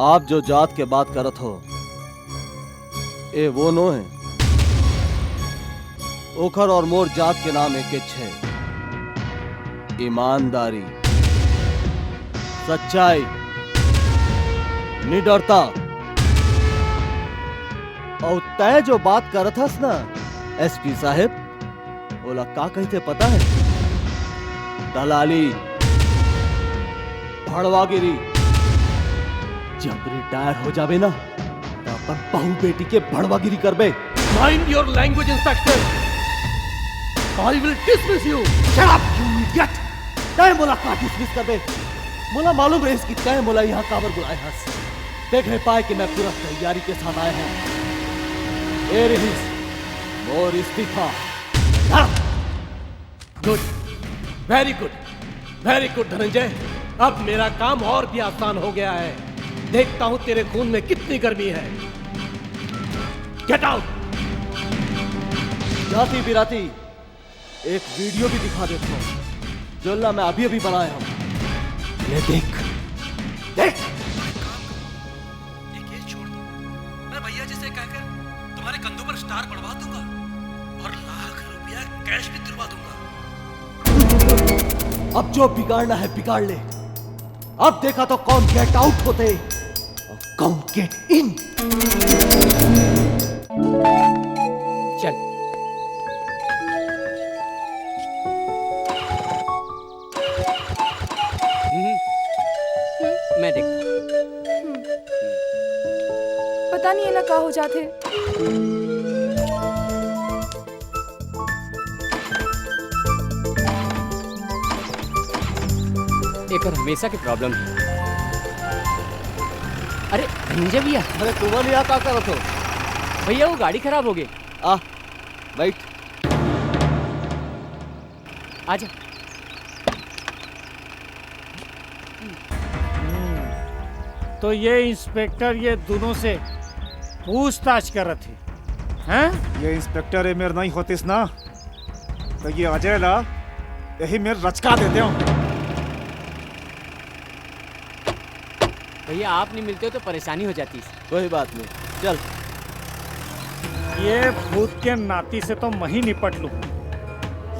आप जो जात के बात करत हो ए वो नो है। ओखर और मोर जात के नाम एक है। ईमानदारी, सच्चाई, निडरता। और तय जो बात करत हस ना एसपी साहब, बोला का कहते पता है? दलाली, भड़वागिरी। जब रिटायर हो जावे ना तो अपन बहू बेटी के भड़वागिरी करबे। Mind your language inspector, I will dismiss you. Shut up you idiot. तय बोला का डिसमिस करबे? मोला मालूम है इसकी तय मोला यहाँ काबर बुलाए हस। देख रहे पाए कि मैं पूरा तैयारी के साथ आया हूँ। ए रहीस, मोर इस्तीफा। Good, very good, very good Dhananjay. अब मेरा काम और भी आसान हो गया है। देखता हूं तेरे खून में कितनी गर्मी है। Get out. जाती बिराती एक वीडियो भी दिखा देता हूँ जो मैं अभी अभी बनाया हूँ। ले देख देख। एक छोड़ दो, मैं भैया जी से कहकर तुम्हारे कंधों पर स्टार बढ़वा दूंगा और लाख रुपया कैश भी दिलवा दूंगा। अब जो बिगाड़ना है बिगाड़ ले। अब देखा तो कौन गेट आउट होते और कौन गेट इन। चल। मैं देखता हूँ। पता नहीं है ना का हो जाते। एक और हमेशा की प्रॉब्लम है। अरे धनंजय भैया। अरे तुम्हारे यहाँ क्या करो तो? भैया वो गाड़ी खराब हो गई। आ बैठ। आजा। तो ये इंस्पेक्टर ये दोनों से पूछताछ कर रहे थे, हैं? ये इंस्पेक्टर है मेरे नहीं होतीस ना तो ये अजय ला यही मेरे रचका देते हो। भैया आप नहीं मिलते हो तो परेशानी हो जाती है। कोई बात नहीं, चल। ये भूत के नाती से तो मैं ही निपट लूं।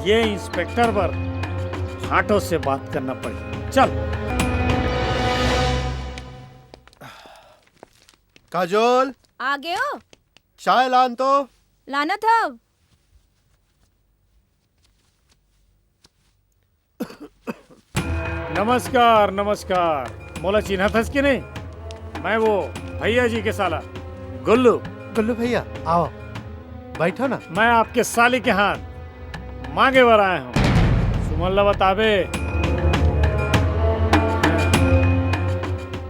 ये इंस्पेक्टर पर हाथों से बात करना पड़े। चल। काजोल, आ गए हो? चाय लान तो। लाना था। नमस्कार नमस्कार। मोला चिन्हा थस कि नहीं? मैं वो भैया जी के साला गुल्लू। गुल्लू भैया आओ बैठो ना। मैं आपके साली के हाथ मांगे बर आया हूँ। सुमन ला बताबे।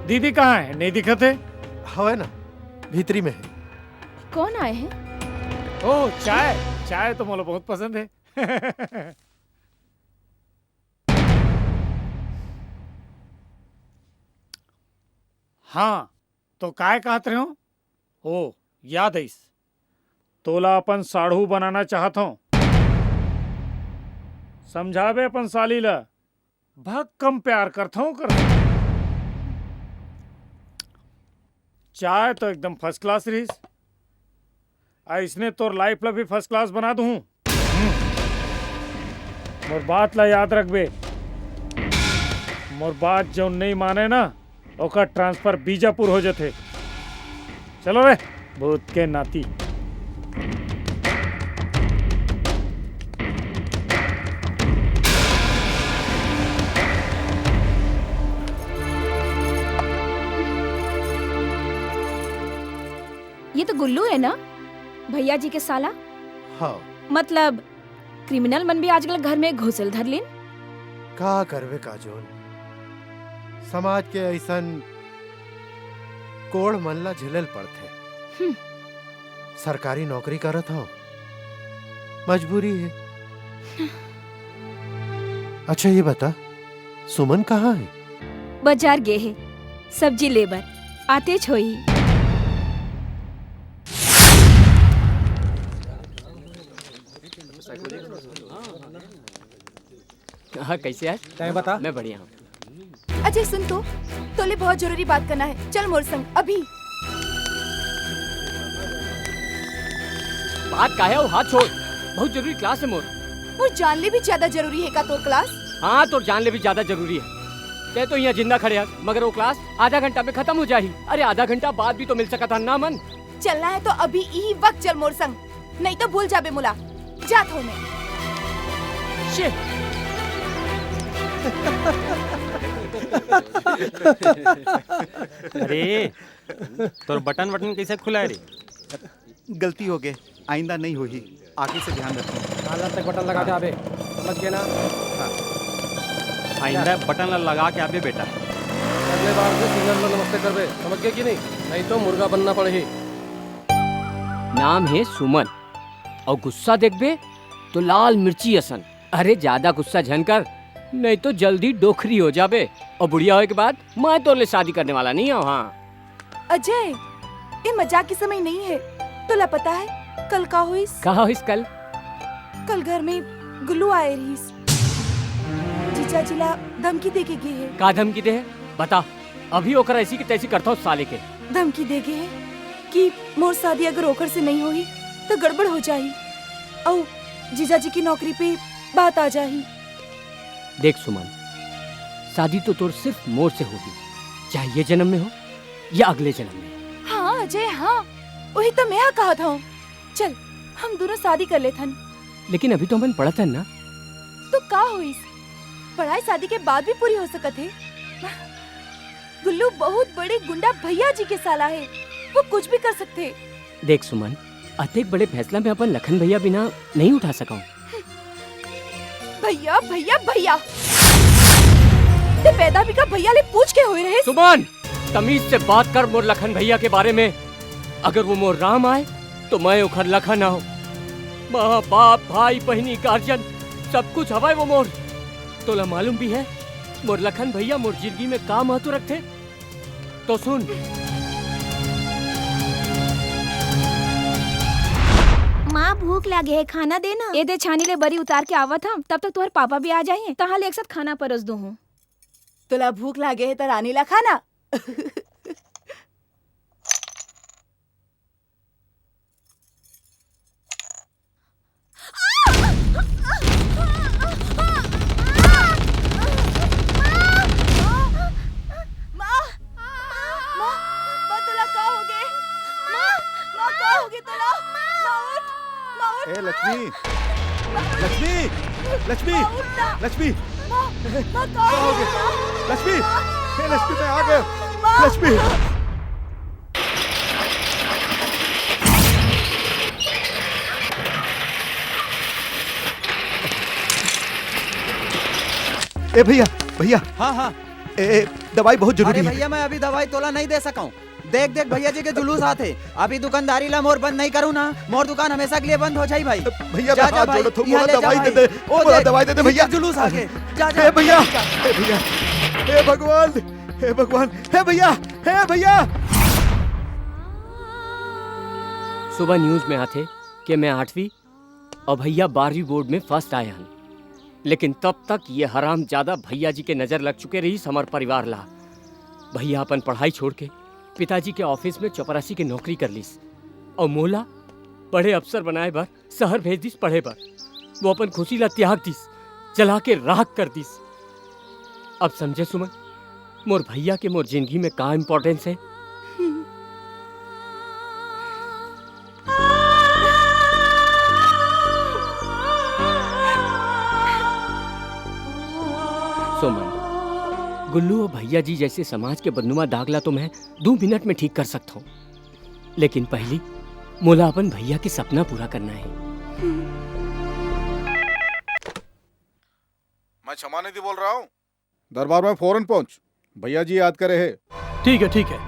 दीदी कहाँ है? नहीं दिखत है। है ना, भीतरी में है। कौन आए हैं? ओह चाय। चाय तो मोला बहुत पसंद है। हाँ तो काय कहत रहे हो? ओ याद है। तोला अपन साढ़ू बनाना चाहत हूँ। समझावे अपन साली ला बहुत कम प्यार करता हूँ कर। चाय तो एकदम फर्स्ट क्लास रही। इसने तोर लाइफ ला भी फर्स्ट क्लास बना दूँ। मोर बात ला याद रखबे। मोर बात जो नहीं माने ना ओका ट्रांसफर बीजापुर हो जाते। चलो रे भूत के नाती। ये तो गुल्लू है ना, भैया जी के साला। हाँ। मतलब क्रिमिनल मन भी आजकल घर में घुसल धर लेन। का करवे काजोल, समाज के ऐसन कोड़ मनला झेलल पड़ते। सरकारी नौकरी करत हो, मजबूरी है। अच्छा ये बता, सुमन कहाँ है? बाजार गे है, सब्जी लेबर आते छोई। हाँ कैसे आज? तय बता। मैं बढ़िया हूँ। अजय सुन तो, तोले बहुत जरूरी बात करना है। चल मोर संग अभी। बात का है वो हाथ छोड़। बहुत जरूरी क्लास है मोर। वो जानले भी ज्यादा जरूरी है का तोर क्लास? हाँ तो जान ले भी ज्यादा जरूरी है। ते तो यहाँ जिंदा खड़े हैं मगर वो क्लास आधा घंटा में खत्म हो जाही। अरे आधा घंटा बाद भी तो मिल सका था ना मन। चलना है तो अभी यही वक्त चल मोर संग, नहीं तो भूल जाबे मुला। जात हो मैं। अरे तोर बटन कैसे खुला रे? गलती हो गई, आइंदा नहीं होगी, आगे से ध्यान रखो। हालत तक बटन लगा के आवे, समझ गए ना? आइंदा बटन लगा के आवे बेटा। अगले बार से सिग्नल में नमस्ते करबे, समझ गए कि नहीं? नहीं तो मुर्गा बनना पड़ेगी। नाम है सुमन और गुस्सा देखबे तो लाल मिर्ची असन। अरे ज्यादा गुस्सा झनकर नहीं तो जल्दी डोखरी हो जाबे और बुढ़िया होए के बाद मैं तो ले शादी करने वाला नहीं हूँ। हाँ अजय, ये मजाक के समय नहीं है। तुला पता है कल का होइस? कहा होइस कल? कल घर में गुल्लू आए रहीस। जीजा जिला धमकी दे के गए है। का धमकी दे है बता? अभी ओकर ऐसी की तैसी करता हूँ साले के। धमकी दे गए है कि मोर शादी अगर ओकर से नहीं हुई तो गड़बड़ हो जाही और जीजा जी की नौकरी पे बात आ जाही। देख सुमन, शादी तो तोर सिर्फ मोर से होगी, चाहे ये जन्म में हो या अगले जन्म में। हाँ अजय हाँ, वही तो मैं कहा था। चल हम दोनों शादी कर ले थन। लेकिन अभी तो हम पढ़ा था ना। तो का हुई? पढ़ाई शादी के बाद भी पूरी हो सकत है। गुल्लू बहुत बड़े गुंडा भैया जी के साला है, वो कुछ भी कर सकते। देख सुमन, अतेक बड़े फैसला में अपन लखन भैया बिना नहीं उठा सका हूँ। भैया भैया भैया ते पैदा भी का भैया ले पूछ के हुए रहे। सुमन तमीज से बात कर मोर लखन भैया के बारे में। अगर वो मोर राम आए तो मैं उखर लखन ना हो। माँ बाप भाई बहनी गार्जियन सब कुछ हवाए वो मोर। तोला मालूम भी है मोर लखन भैया मोर जिंदगी में का महत्व रखते? तो सुन, माँ भूख लगे है, खाना देना। ये दे छानी ले बरी उतार के आवत हम, तब तक तुम्हारे पापा भी आ जाइए। तहां एक साथ खाना परस दो हूँ। तुला भूख लागे है तो रानी ला खाना। ए लक्ष्मी, लक्ष्मी, लक्ष्मी, लक्ष्मी, क्या हो गया? लक्ष्मी, ए लक्ष्मी मैं आ गया। लक्ष्मी, ए भैया, भैया। हाँ हाँ। ए दवाई बहुत जरूरी अरे है। भैया मैं अभी दवाई तोला नहीं दे सका हूँ। देख देख भैया जी के जुलूस आते। अभी दुकानदारी ला मोर बंद नहीं करूँ ना, मोर दुकान हमेशा के लिए बंद हो जाए भाई। भैया जा मैं जा हाथ भाई, जोड़त हूँ, यहाँ मोला ले जा दवाई भाई। दे दे, ओ मोला देख, दवाई दे दे भैया। जुलूस आगे। जा जा ए भैया, ए भैया, हे भगवान, हे भगवान, हे भैया, हे भैया। सुबह न्यूज में आते कि मैं 8वीं और भैया 12वीं बोर्ड में फर्स्ट आया हूँ। लेकिन तब तक ये हराम ज्यादा भैया जी के नजर लग चुके रही हमार परिवार ला। भैया अपन पढ़ाई छोड़ के पिताजी के ऑफिस में चपरासी की नौकरी कर लीस और मोला बड़े अफसर बनाए बर शहर भेज दिस पढ़े बर। वो अपन खुशी ला त्याग दिस, जला के राख कर दिस। अब समझे सुमन, मोर भैया के मोर जिंदगी में का इम्पोर्टेंस है। सुमन, गुल्लू और भैया जी जैसे समाज के बदनुमा दागला तो मैं 2 मिनट में ठीक कर सकता हूँ, लेकिन पहली मोला अपन भैया के सपना पूरा करना है। मैं क्षमा निधि बोल रहा हूँ। दरबार में फौरन पहुंच, भैया जी याद करे है। ठीक है ठीक है।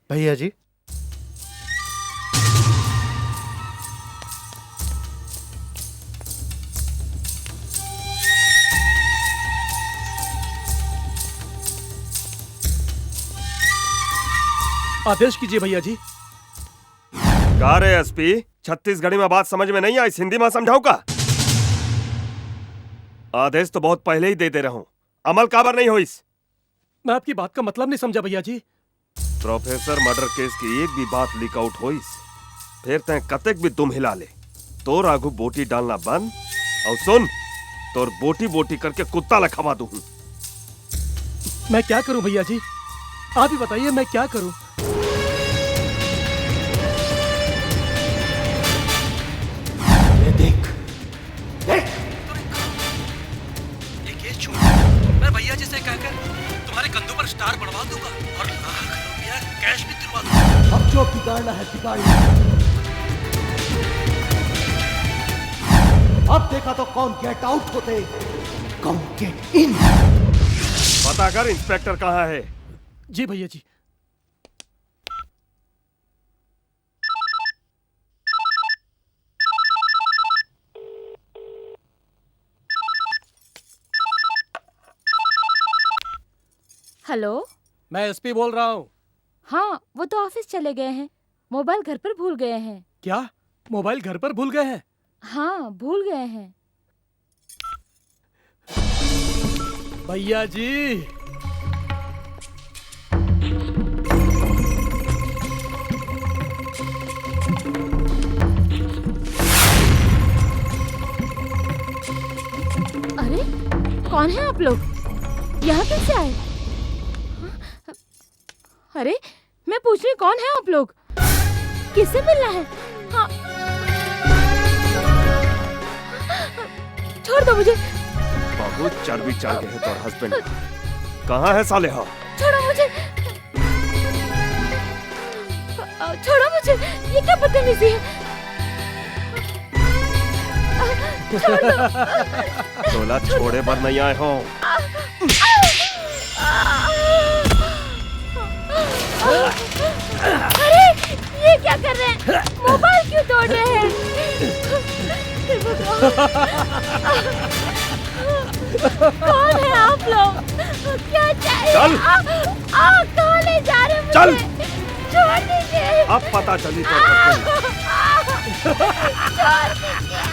भैया जी, आदेश कीजिए भैया जी। का रे एसपी, छत्तीसगढ़ी में बात समझ में नहीं आई, हिंदी में समझाऊ का? आदेश तो बहुत पहले ही दे दे रहा हूँ, अमल काबर नहीं होइस? मैं आपकी बात का मतलब नहीं समझा भैया जी। प्रोफेसर मर्डर केस की एक भी बात लीक आउट होइस फिर तय कतेक भी तुम हिला ले तो आगू बोटी डालना बंद। और सुन, तोर बोटी बोटी करके कुत्ता लखवा दूं। मैं क्या करूं भैया जी, आप ही बताइए मैं क्या करूं। देख देख ये केस छोड़, मैं भैया जी से कहकर तुम्हारे कंधों पर स्टार बढ़वा दूंगा और लाख रुपया कैश भी दिलवा दूंगा। अब जो बिगाड़ना है बिगाड़ना। अब देखा तो कौन गेट आउट होते, कौन गेट इन। पता कर इंस्पेक्टर कहाँ है। जी भैया जी। हेलो, मैं एसपी बोल रहा हूँ। हाँ वो तो ऑफिस चले गए हैं, मोबाइल घर पर भूल गए हैं। क्या मोबाइल घर पर भूल गए हैं? हाँ भूल गए हैं। भैया जी अरे कौन है आप लोग, यहाँ कैसे आए? अरे मैं पूछ रही कौन है आप लोग, किससे मिलना है? हाँ छोड़ दो मुझे। बाबू चर्बी चढ़ गए हैं तोर हस्बैंड। कहाँ है साले? हाँ छोड़ो मुझे, छोड़ो मुझे, ये क्या बदतमीजी है। छोड़ दो। तोला छोड़े पर नहीं आए हो। अरे ये क्या कर रहे हैं, मोबाइल क्यों तोड़ रहे हैं? कौन है आप लोग, क्या चाहिए? चल। कहाँ ले जा रहे हैं? चल। छोड़ दीजिए। अब पता चली तो छोड़ दीजिए। छोड़ दीजिए।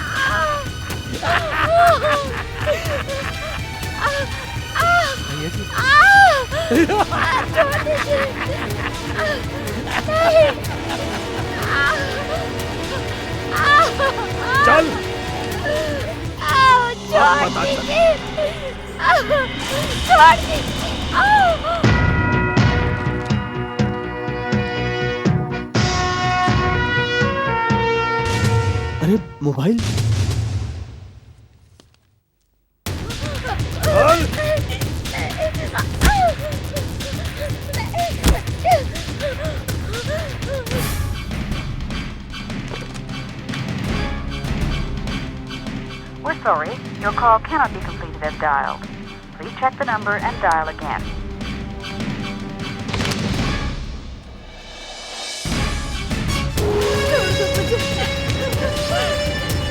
चल। छोड़ दीजिए। छोड़ दीजिए। अरे mobile. We're sorry, your call cannot be completed as dialed. Please check the number and dial again.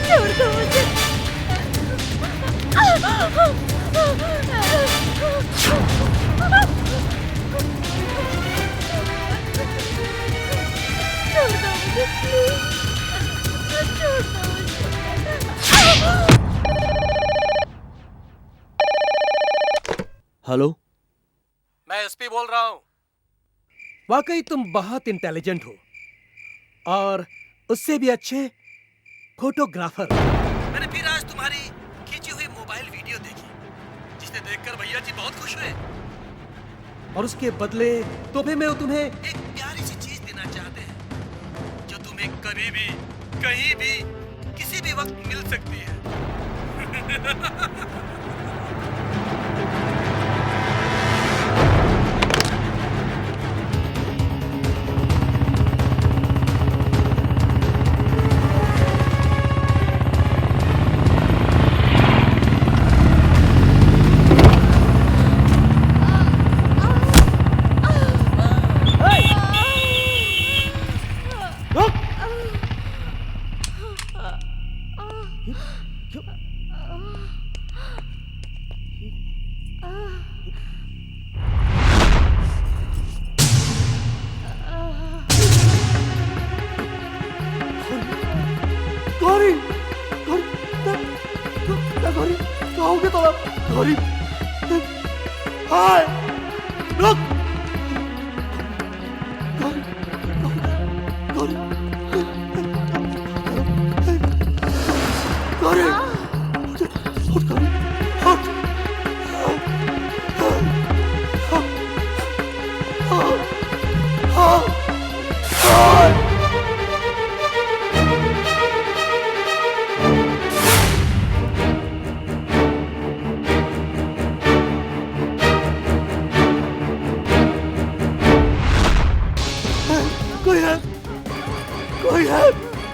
छोड़ दो मुझे। हेलो, मैं एसपी बोल रहा हूँ। वाकई तुम बहुत इंटेलिजेंट हो और उससे भी अच्छे फोटोग्राफर। मैंने फिर आज तुम्हारी खींची हुई मोबाइल वीडियो देखी, जिसे देखकर भैया जी बहुत खुश हुए और उसके बदले तोहफे में वो तुम्हें एक प्यारी सी चीज देना चाहते हैं, जो तुम्हें कभी भी कहीं भी किसी भी वक्त मिल सकती है। गौरी, गौरी, कहोगे तो आप? गौरी, हाय, रुक, गौरी, गौरी,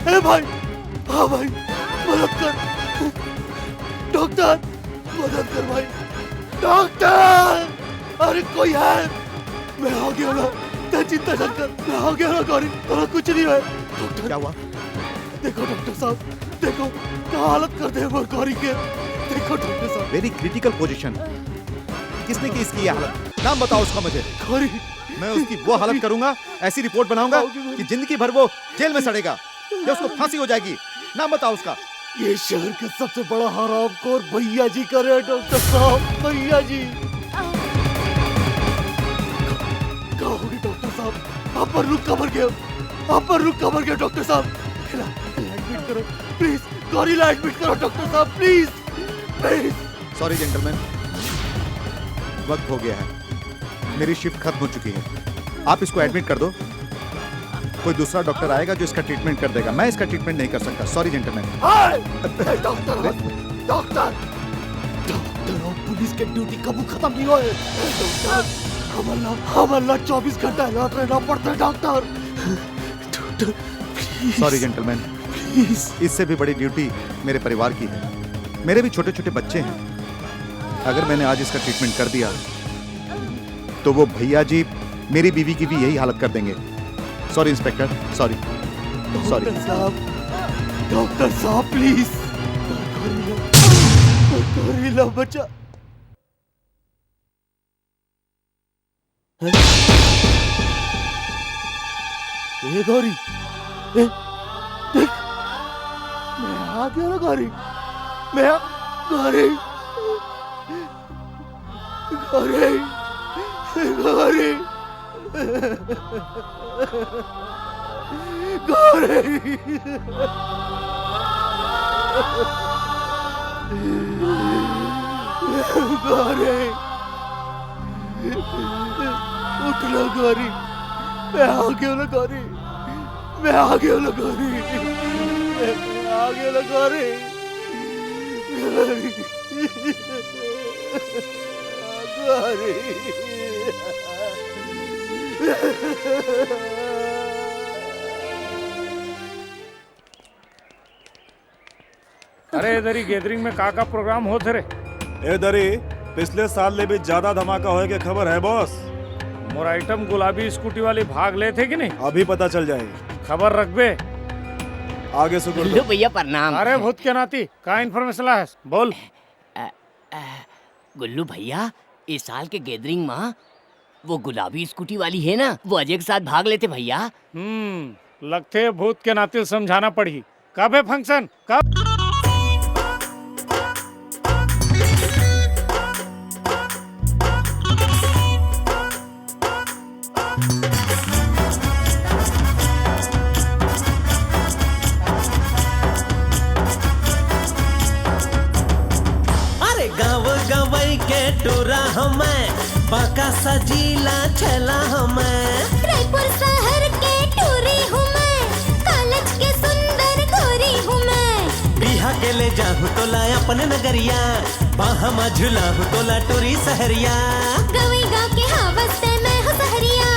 ए भाई, हाँ भाई, मदद कर। डॉक्टर, मदद कर भाई। डॉक्टर, अरे कोई है? मैं आ गया ना, ते चिंता न कर, मैं आ गया ना गौरी, थोड़ा कुछ नहीं है। डॉक्टर, क्या हुआ? देखो डॉक्टर साहब, देखो क्या हालत कर दे वो गौरी के। देखो डॉक्टर साहब, वेरी क्रिटिकल पोजीशन। किसने की इसकी ये हालत? नाम बताओ उसका मुझे। गौरी। मैं उसकी वो हालत करूंगा, ऐसी रिपोर्ट बनाऊंगा कि जिंदगी भर वो जेल में सड़ेगा या उसको फांसी हो जाएगी। नाम बताओ उसका। ये शहर का सबसे बड़ा हरामखोर भैया जी कर रहे हैं डॉक्टर साहब, भैया जी। क्या होगी डॉक्टर साहब? आप पर रुक कमर गए, आप पर रुक कमर गए डॉक्टर साहब। एडमिट करो प्लीज, गौरी ला एडमिट करो डॉक्टर साहब, प्लीज प्लीज। सॉरी जेंटलमैन, वक्त हो गया है, मेरी शिफ्ट खत्म हो चुकी है। आप इसको एडमिट कर दो, कोई दूसरा डॉक्टर आएगा जो इसका ट्रीटमेंट कर देगा। मैं इसका ट्रीटमेंट नहीं कर सकता। Sorry gentleman. Doctor, doctor, doctor और पुलिस के ड्यूटी कब खत्म नहीं हुए डॉक्टर। हमारा 24 घंटा अलर्ट रहना पड़ता है डॉक्टर। डॉक्टर सॉरी जेंटलमैन, इससे भी बड़ी ड्यूटी मेरे परिवार की है। मेरे भी छोटे छोटे बच्चे हैं। अगर मैंने आज इसका ट्रीटमेंट कर दिया तो वो भैया जी मेरी बीवी की भी यही हालत कर देंगे। Sorry inspector, sorry sorry. Doctor साहब प्लीज, गौरीला बचा। ए गौरी, ए देख, मैं आ गया ना गौरी, मैं गौरी, गौरी, गौरी, गौरी, गौरी, उठ लो गौरी, मैं आ गया ना गौरी, मैं आ गया ना गौरी, मैं आ गया ना गौरी, गौरी, गौरी। अरे इधर ही गैदरिंग में का प्रोग्राम होते रे? इधर ही पिछले साल ले भी ज्यादा धमाका होए के खबर है बॉस। मोर आइटम गुलाबी स्कूटी वाली भाग ले थे कि नहीं? अभी पता चल जाएगी। खबर रख बे। आगे सुन लो भैया प्रणाम। अरे भूत के नाती का इन्फॉर्मेशन ला है? बोल। गुल्लू भैया, इस साल के गैदरिंग में वो गुलाबी स्कूटी वाली है ना, वो अजय के साथ भाग लेते भैया। लगते भूत के नाते समझाना पड़ी। कब है फंक्शन? कब? अरे गाँव गवई के टोरा हमें बाका सजीला छला हमें। रायपुर शहर के टूरी हूँ मैं, कॉलेज के सुंदर गोरी हूँ मैं। बिहा के ले जाहूँ तो ला अपने नगरिया, बाहा मा झुलाहूँ तो ला टूरी सहरिया। गवई गाँव के हावस से मैं हूँ सहरिया,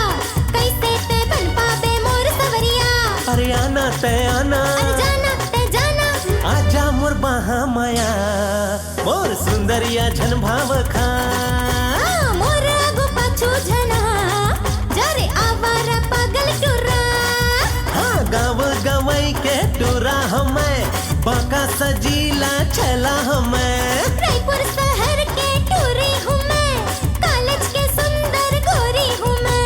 कैसे ते बन पाबे मोर सवरिया। अरे आना ते आना, अरे जाना ते जाना, आजा मोर बाहा माया, मोर सुंदरिया झन भाव खा। मोर आगू पाछू झना, जरे आवारा पागल टुरा। हाँ गाँव गवई के टूरा हमें, बाका सजीला छला हमें। रायपुर शहर के टूरी हूँ मैं, कॉलेज के सुंदर गोरी हूँ मैं।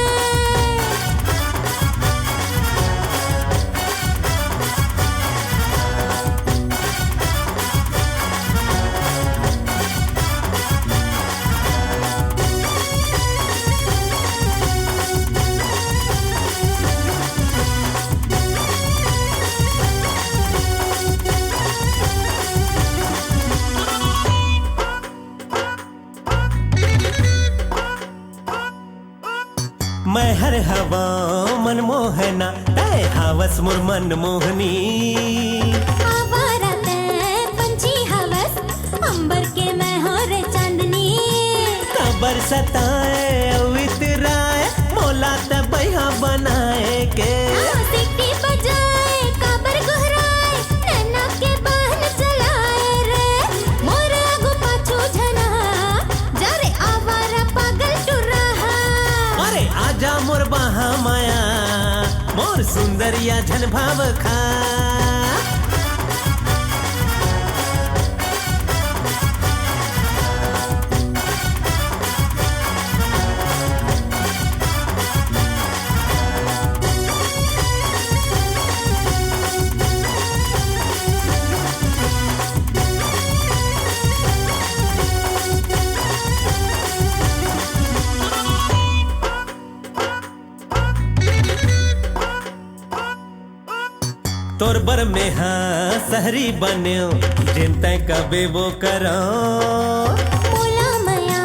मैं हर हवा मनमोहना, ऐ हावस मुर मन मोहनी। आवारा ते पंछी हवस, अंबर के मैं हो रे चांदनी। कबर सताए अवितराए, मोला ते बैहा बनाए के। सीटी बजाए काबर गोहरा, मोर सुंदरिया झन भाव खा तोर बर में हाँ सहरी बन्यो जिन तय कबे वो करो बोला मया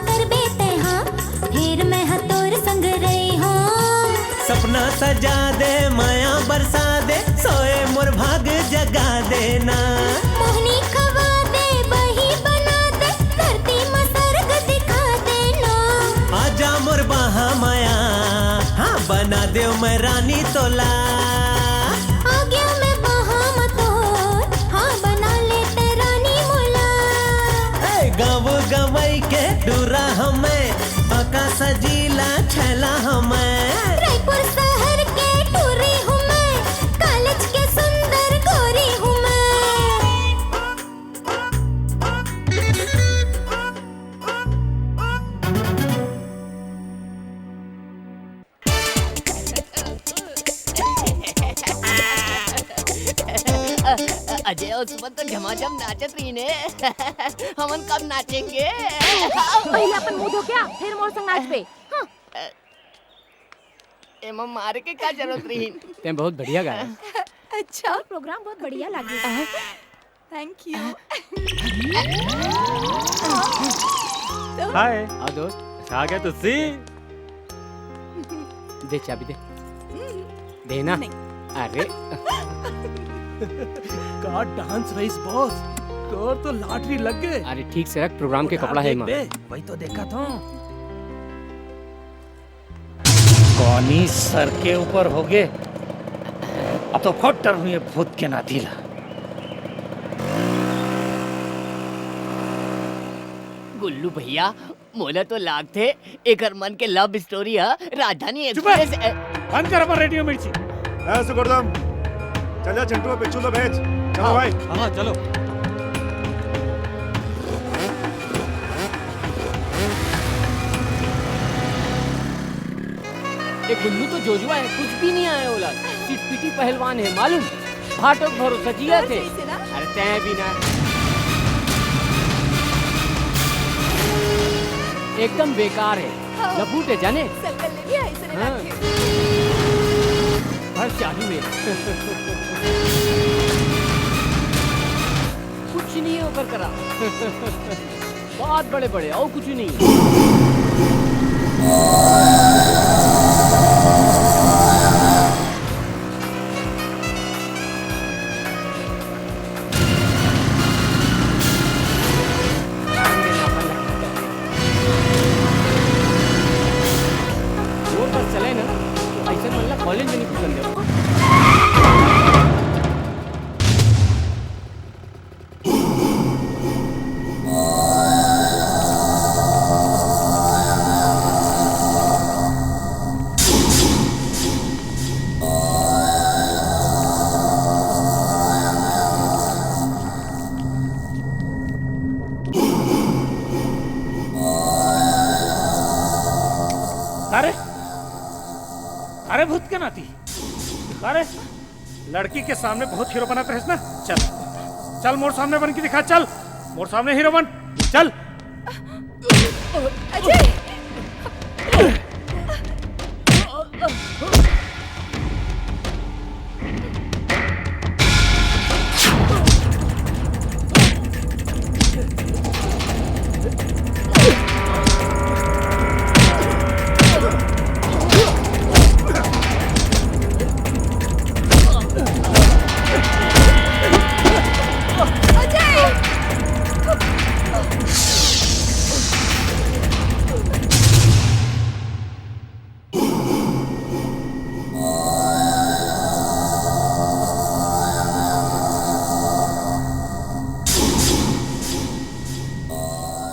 कर बेते हाँ फिर मैं हाँ तोर संग रही हूँ सपना सजा दे माया बरसा दे सोए मोर भाग जगा देना मोहनी खवा दे बही बना दे धरती में स्वर्ग दिखा देना आजा मोर बहा माया हाँ बना दे मैं रानी तोला गवई के डूरा हमें पका सजीला छला हमें रायपुर शहर के टूरी हूँ मैं कॉलेज के सुंदर गोरी हूँ अजय और सुमन तो झमाझम नाचत रही ने हमन कब नाचेंगे पहले अपन मुंह धो क्या फिर मोर संग नाच पे एमा मारे के का जरूरत रही ते बहुत बढ़िया गाया अच्छा प्रोग्राम बहुत बढ़िया लगे थैंक यू हाय आ दोस्त आ गया तो सी दे चाबी दे देना अरे का डांस रईस बॉस तोर तो लॉटरी लग गए अरे ठीक से रख प्रोग्राम के कपड़ा है मां वही तो देखा था कौनी सर के ऊपर हो गए अब तो फटर हुए भूत के नातीला गुल्लू भैया मोला तो लागते एकर मन के लव स्टोरी है राजधानी एक्सप्रेस बंद कर अपन रेडियो मिर्ची ऐसे कर दम चल जा चिंटू पिच्चू तो भेज चलो भाई हाँ चलो ये गुल्लू तो जोजुआ है कुछ भी नहीं आया ओला चिटपिटी पहलवान है मालूम भाटो भरोसा जिया थे अरे तय भी ना एकदम बेकार है लपूट है जाने हाँ हर चालू है कुछ नहीं है ऊपर करा बहुत बड़े बड़े और कुछ नहीं वो पर चले ना तो ऐसे मतलब कॉलेज में नहीं पसंद है अरे भूत के नाती अरे लड़की के सामने बहुत हीरो बनाते हैं ना चल चल मोर सामने बन के दिखा चल मोर सामने हीरो बन चल अजय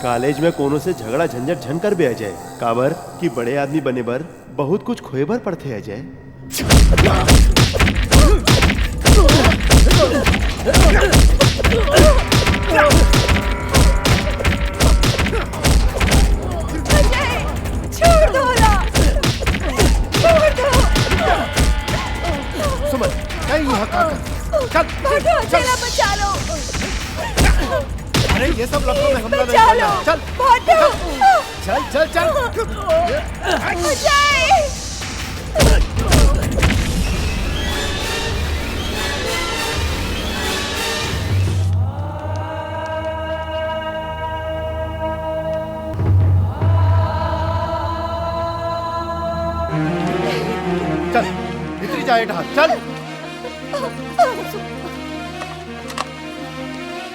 कॉलेज में कोनो से झगड़ा झंझट झन कर भी अजय काबर कि बड़े आदमी बने बर बहुत कुछ खोए भर पड़ते अजय छोड़ दो ओला, छोड़ दो। सुमन कहीं यहाँ का चल भागो, अकेला बचा लो। अरे ये सब लड़कों में हमला नहीं बचा लो, करना। चल भागो। चल चल चल अजय! चल इतनी जाए ढाल चल।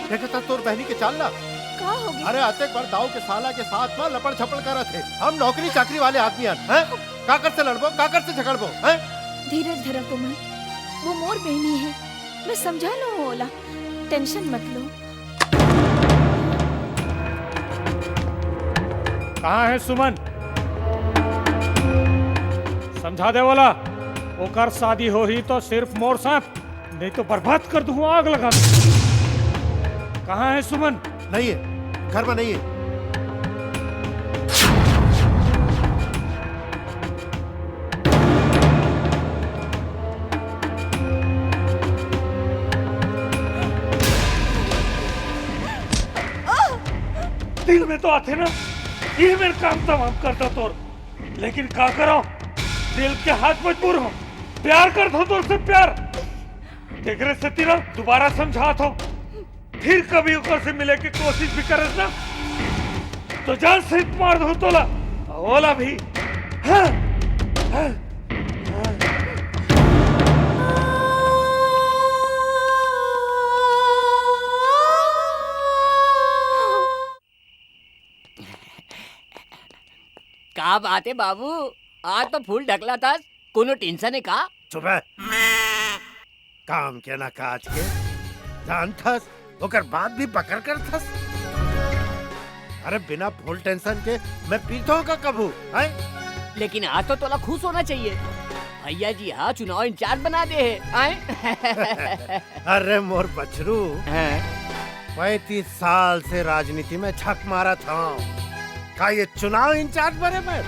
देखा था तोर बहनी के चाल ला। का हो गया? अरे आते बार दाऊ के साला के साथ में लपड़ छपड़ कर थे। हम नौकरी चाकरी वाले आदमी हैं। काकर से लड़बो, काकर से झगड़बो हैं? धीरज धरो तुमन, वो मोर बहनी है, मैं समझा लो ओला, टेंशन मत लो। कहाँ है सुमन? समझा दे वाला, ओकर शादी हो ही तो सिर्फ मोर साथ, नहीं तो बर्बाद कर दूं, आग लगा दूं। कहाँ है सुमन? नहीं है, घर में नहीं है। दिल में तो आते ना, ये मेरे काम तमाम करता तोर, लेकिन का करो, दिल के हाथ मजबूर हो, प्यार कर दो तो उससे प्यार। देखरे से तीरा दोबारा समझात हो, फिर कभी ऊपर से मिले की कोशिश भी करे ना, तो जान से मार दो तोला, ओला भी। हाँ, हाँ, का बात है बाबू, आज तो फूल ढकला था, कोनो टेंशन है का? सुबह काम के ना काज के जान थस, ओकर बाद भी पकड़ कर थस। अरे बिना फुल टेंशन के मैं पीता हूँ का कबू है? लेकिन आज तो तोला खुश होना चाहिए, भैया जी हाँ चुनाव इंचार्ज बना दे है। अरे मोर बछरू, 35 साल से राजनीति में छक मारा था, का ये चुनाव इंचार्ज बने मैं?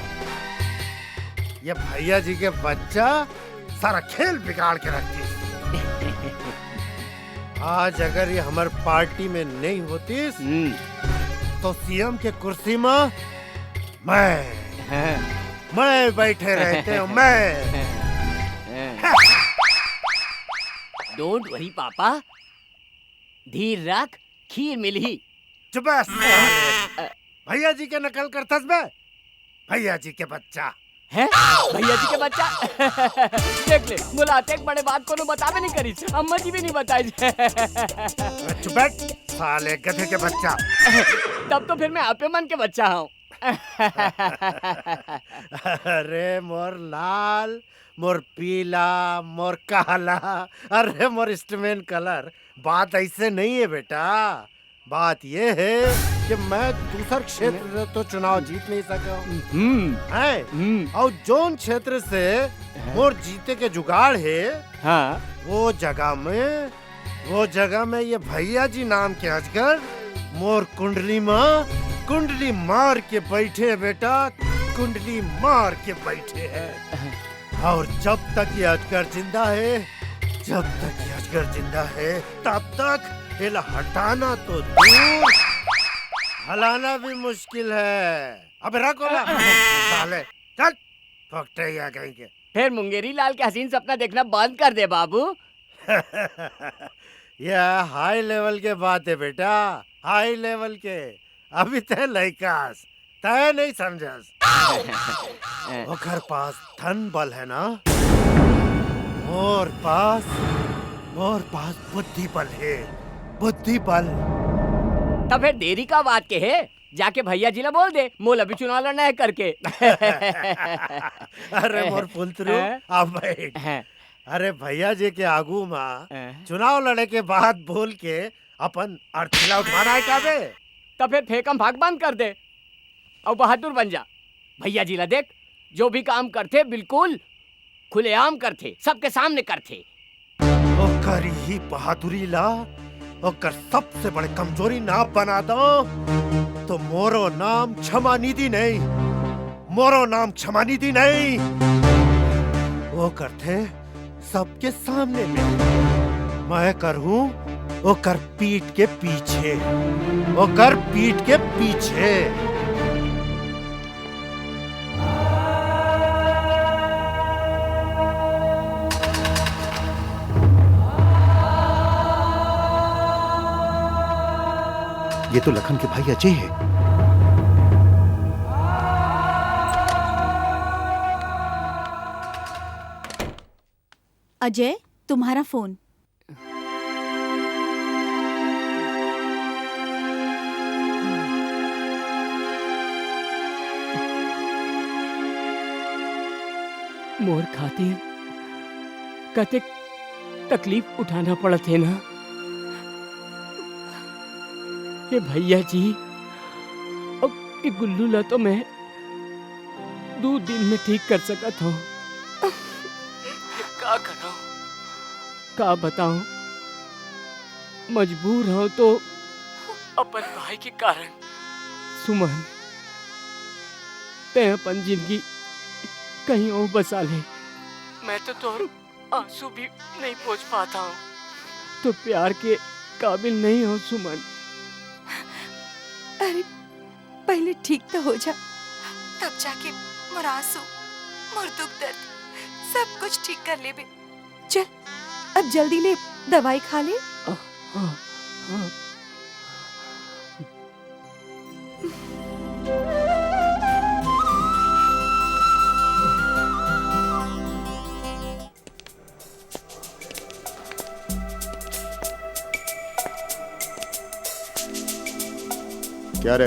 ये भैया जी के बच्चा सारा खेल बिगाड़ के रखती। आज अगर ये हमार पार्टी में नहीं होती तो सीएम के कुर्सी में मैं बैठे रहते हूँ मैं। डोंट वरी पापा, धीर रख, खीर मिली। चुप भैया जी के नकल करतस बे, भैया जी के बच्चा है, भैया जी के बच्चा। देख ले, बुलाते एक बड़े बात को बतावे नहीं करी, अम्मा जी भी नहीं बताई। चुप साले गधे के बच्चा। तब तो फिर मैं आपे मन के बच्चा हूँ। अरे मोर लाल, मोर पीला, मोर काला, अरे मोर स्टमैन कलर, बात ऐसे नहीं है बेटा। बात ये है कि मैं दूसर क्षेत्र से तो चुनाव जीत नहीं सका है, और जोन क्षेत्र से मोर जीते के जुगाड़ है, हाँ, वो जगह में ये भैया जी नाम के अजगर मोर कुंडली मार के बैठे बेटा, कुंडली मार के बैठे हैं। और जब तक ये अजगर जिंदा है, तब तक इला हटाना तो दूर, हलाना भी मुश्किल है। अब रखो ना साले, चल फकटे या कहीं के। फिर मुंगेरी लाल के हसीन सपना देखना बंद कर दे बाबू। यह हाई लेवल के बात है बेटा, हाई लेवल के। अभी तय लइकास, तय नहीं समझस। ओकर पास धन बल है ना, मोर पास बुद्धि बल है, बुद्धि बल। तब फिर देरी का बात के है, जाके भैया जी ने बोल दे, मोल अभी चुनाव लड़ना है करके। अरे मोर पुलतरू, अब बैठ। अरे भैया जी के आगू में चुनाव लड़े के बाद बोल के अपन अर्थीला उठवाना है क्या बे? तब फिर फेकम भाग बंद कर दे और बहादुर बन जा। भैया जी ला देख, जो भी काम करते बिल्कुल खुलेआम करते, सबके सामने करते। ओकर ही बहादुरी ला ओकर सबसे बड़े कमजोरी ना बना दो तो मोरो नाम क्षमा निधि नहीं, मोरो नाम क्षमा निधि नहीं। वो करते सबके सामने में, मैं करूं ओकर पीठ के पीछे, ओकर पीठ के पीछे। ये तो लखन के भाई अजय है। अजय, तुम्हारा फोन। मोर खातिर कते तकलीफ उठाना पड़त है ना ये भैया जी। अब ये गुल्लू ला तो मैं 2 दिन में ठीक कर सकत हूँ। का करो, का बताऊं, मजबूर हो तो अपन भाई के कारण। सुमन, ते अपन जिंदगी कहीं और बसा ले, मैं तो तोर आंसू भी नहीं पहुंच पाता हूँ। तो प्यार के काबिल नहीं हो सुमन। अरे पहले ठीक तो हो जा, तब जाके मोर आंसू, मोर दुख दर्द सब कुछ ठीक कर ले बे। चल अब जल्दी ले, दवाई खा ले। क्या रे,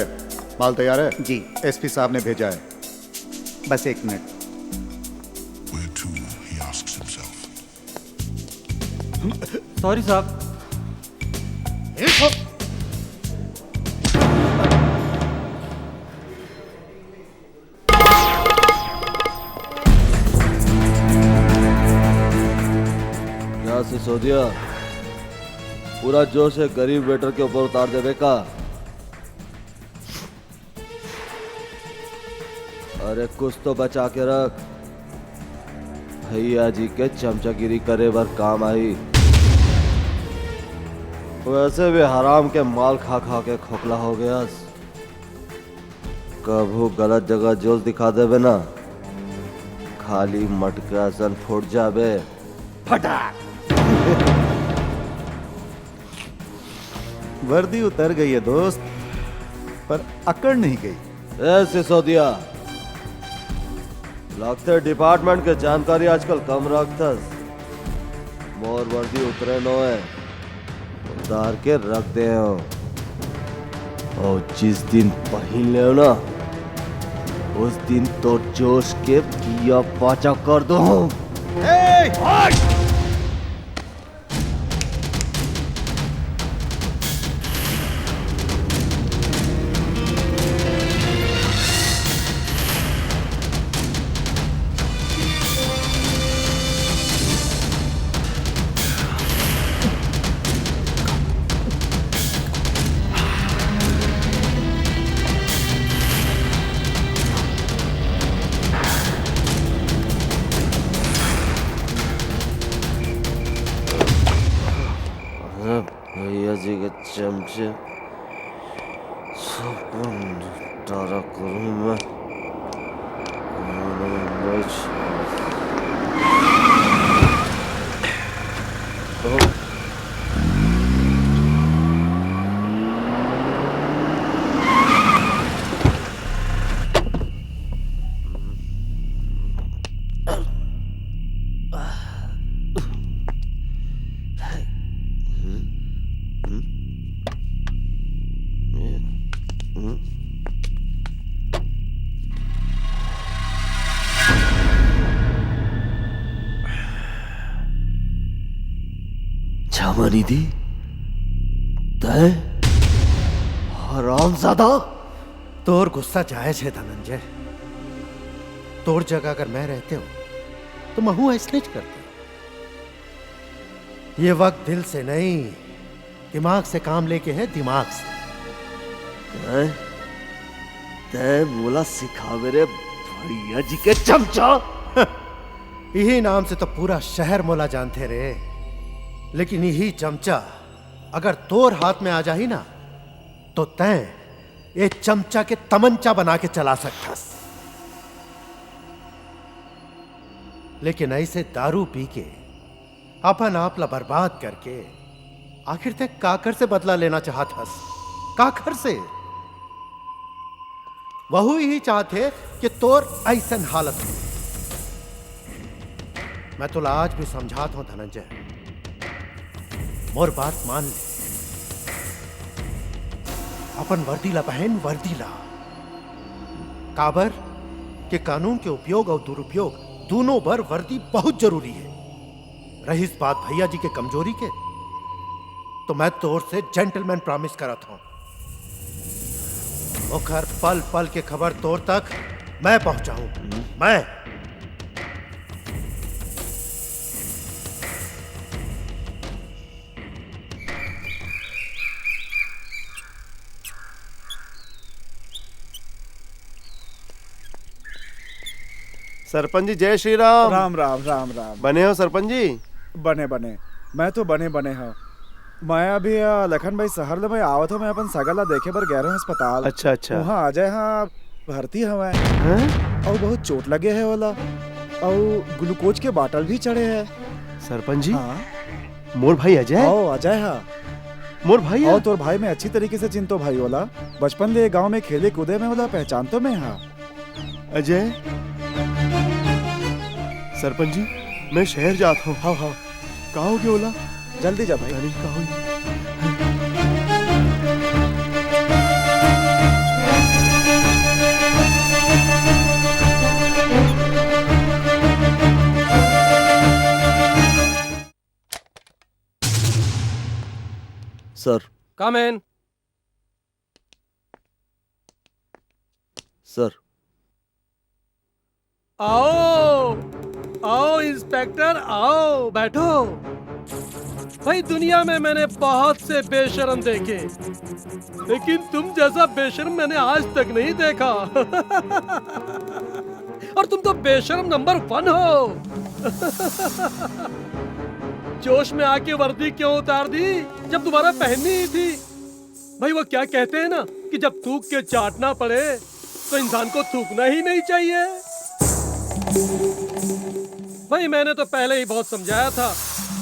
माल तैयार है? जी, एसपी साहब ने भेजा है। बस 1 मिनट। सॉरी साहब। क्या सिसोदिया, पूरा जोश है गरीब वेटर के ऊपर उतार देवे का? अरे कुछ तो बचा के रख, भैया जी के चमचागिरी करे बर काम आई। वैसे भी हराम के माल खा खा के खोखला हो गया। कभू गलत जगह जोश दिखा देवे ना, खाली मटका सन फूट जाबे। फटाक। वर्दी उतर गई है दोस्त, पर अकड़ नहीं गई। ए सिसोदिया, लगते डिपार्टमेंट के जानकारी आजकल कम रखतस। मोर वर्दी उतरे नो है, उतार के रख दे हो। और जिस दिन पहन ले ना, उस दिन तो जोश के पिया पाचा कर दो। भैया जी के चमचे सब तारा करूं मैं। क्षमानिधि, तय हरामजादा। तोर गुस्सा जायज है धनंजय। तोर जगह अगर मैं रहते हो तो महू स्नेच करते। ये वक्त दिल से नहीं दिमाग से काम लेके है, दिमाग से। तय बोला सिखा मेरे भैया जी के चमचा। यही नाम से तो पूरा शहर मोला जानते रे, लेकिन यही चमचा अगर तोर हाथ में आ जाही ना तो तय ये चमचा के तमंचा बना के चला सकतास। लेकिन ऐसे दारू पी के अपन आपला बर्बाद करके आखिर तक काकर से बदला लेना चाहतास? काकर से? वहू ही चाहते कि तोर ऐसन हालत हो। मैं तुला आज भी समझाता हूं धनंजय, मोर बात मान ले। अपन वर्दीला बहन, वर्दीला काबर के कानून के उपयोग और दुरुपयोग दोनों बर वर्दी बहुत जरूरी है। रही इस बात भैया जी के कमजोरी के, तो मैं तोर से जेंटलमैन प्रॉमिस करत हूं, ओखर पल पल के खबर तोर तक मैं पहुंचाऊं। मैं सरपंच जी जय श्री राम। राम राम राम राम। बने हो सरपंच जी? बने बने, मैं तो बने बने हो। मैं अभी लखन भाई शहर में आवत हो, मैं अपन सगला देखे पर गया अस्पताल। अच्छा अच्छा। वहाँ आ जाए, हाँ भर्ती हवा और बहुत चोट लगे है वाला, और ग्लूकोज के बाटल भी चढ़े है। सरपंच जी हाँ? मोर भाई अजय? अजय हाँ मोर भाई और तोर भाई में अच्छी तरीके से चिंतो भाई वाला, बचपन ले गांव में खेले कूदे में वाला पहचान तो मैं। हाँ अजय। सरपंच जी मैं शहर जाता हूँ। हाँ हाँ कहा हो गया ओला? जल्दी जा भाई। कहा हो? सर। कम इन। सर। आओ आओ इंस्पेक्टर आओ, बैठो। भाई दुनिया में मैंने बहुत से बेशर्म देखे, लेकिन तुम जैसा बेशर्म मैंने आज तक नहीं देखा। और तुम तो बेशर्म नंबर 1 हो। जोश में आके वर्दी क्यों उतार दी जब दोबारा पहननी ही थी? भाई वो क्या कहते हैं ना कि जब थूक के चाटना पड़े तो इंसान को थूकना ही नहीं चाहिए। भाई मैंने तो पहले ही बहुत समझाया था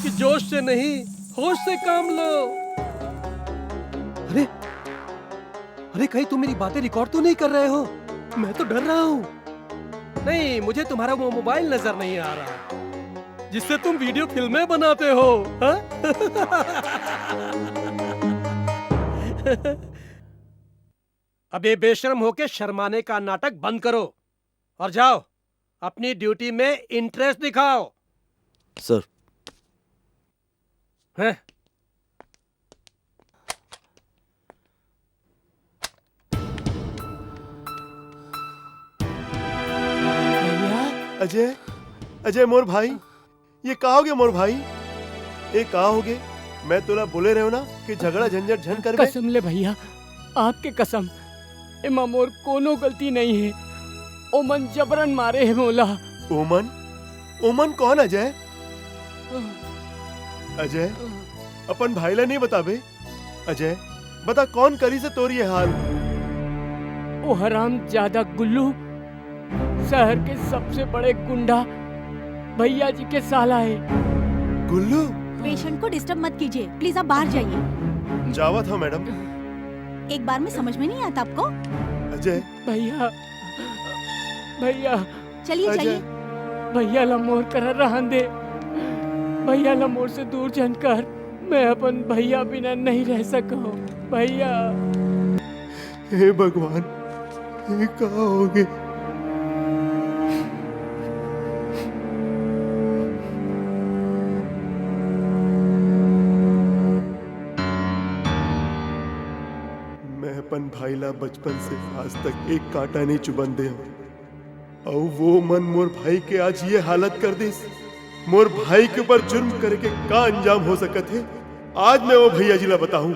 कि जोश से नहीं होश से काम लो। अरे अरे कहीं तुम मेरी बातें रिकॉर्ड तो नहीं कर रहे हो? मैं तो डर रहा हूँ। नहीं, मुझे तुम्हारा वो मोबाइल नजर नहीं आ रहा जिससे तुम वीडियो फिल्में बनाते हो। अब ये बेशर्म होके शर्माने का नाटक बंद करो और जाओ अपनी ड्यूटी में इंटरेस्ट दिखाओ। सर। हैं? अजय अजय मोर भाई, ये कहोगे मोर भाई? ये कहोगे मैं तुला बोले रहे हो ना कि झगड़ा झंझट झन कर बे? कसम ले भैया, आपके कसम, एमा मोर कोनो गलती नहीं है। ओमन जबरन मारे है मोला। ओमन? ओमन कौन अजय? अजय अपन भाईला नहीं बताबे? अजय बता कौन करी से तोर ये हाल? ओ हराम ज्यादा गुल्लू, शहर के सबसे बड़े गुंडा भैया जी के साला है। गुल्लू? पेशेंट को डिस्टर्ब मत कीजिए प्लीज, आप बाहर जाइए। जावत हो मैडम। एक बार में समझ में नहीं आता आपको? अजय। भैया भैया चलिए चलिए। भैया लमोर कर रहन दे, भैया लमोर से दूर जानकर मैं अपन भैया बिना नहीं रह सका हूँ। भैया हे भगवान, ये कहाँ हो गए? मैं अपन भाईला बचपन से आज तक एक कांटा नहीं चुबन दे। और वो मन मोर भाई के आज ये हालत कर दिस। मोर भाई के ऊपर जुर्म करके का अंजाम हो सकत है, आज मैं वो भैया जी ला बताऊं।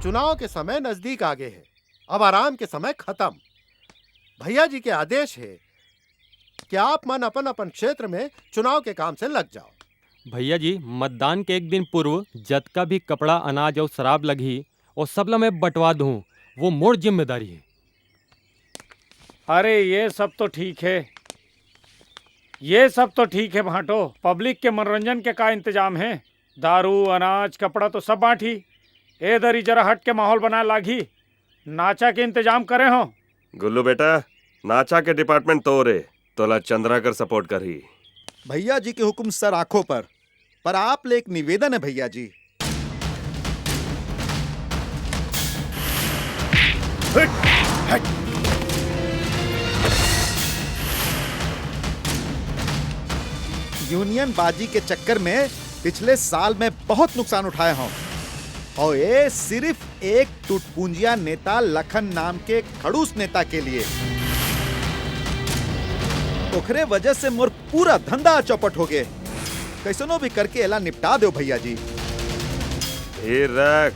चुनाव के समय नजदीक आ गए हैं, अब आराम के समय खत्म। भैया जी के आदेश है कि आप मन अपन अपन क्षेत्र में चुनाव के काम से लग जाओ। भैया जी, मतदान के एक दिन पूर्व जतका भी कपड़ा, अनाज और शराब लगी और सबला मैं बंटवा दूं, वो मोर जिम्मेदारी है। अरे ये सब तो ठीक है, ये सब तो ठीक है भाटो। पब्लिक के मनोरंजन के का इंतजाम है? दारू, अनाज, कपड़ा तो सब बांटी। ए दरी जरा हट के माहौल बनाए लागी, नाचा के इंतजाम करे हो। गुल्लू बेटा, नाचा के डिपार्टमेंट तो रे तोला चंद्राकर सपोर्ट करी। भैया जी के हुक्म सर आंखों पर आप ले एक निवेदन है भैया जी। यूनियन बाजी के चक्कर में पिछले साल में बहुत नुकसान उठाया हूं, और ये सिर्फ एक टुटपुंजिया नेता लखन नाम के खड़ूस नेता के लिए। ओखरे वजह से मोर पूरा धंधा चौपट हो गए। कैसनो भी करके एला निपटा दो भैया जी। फिर रख,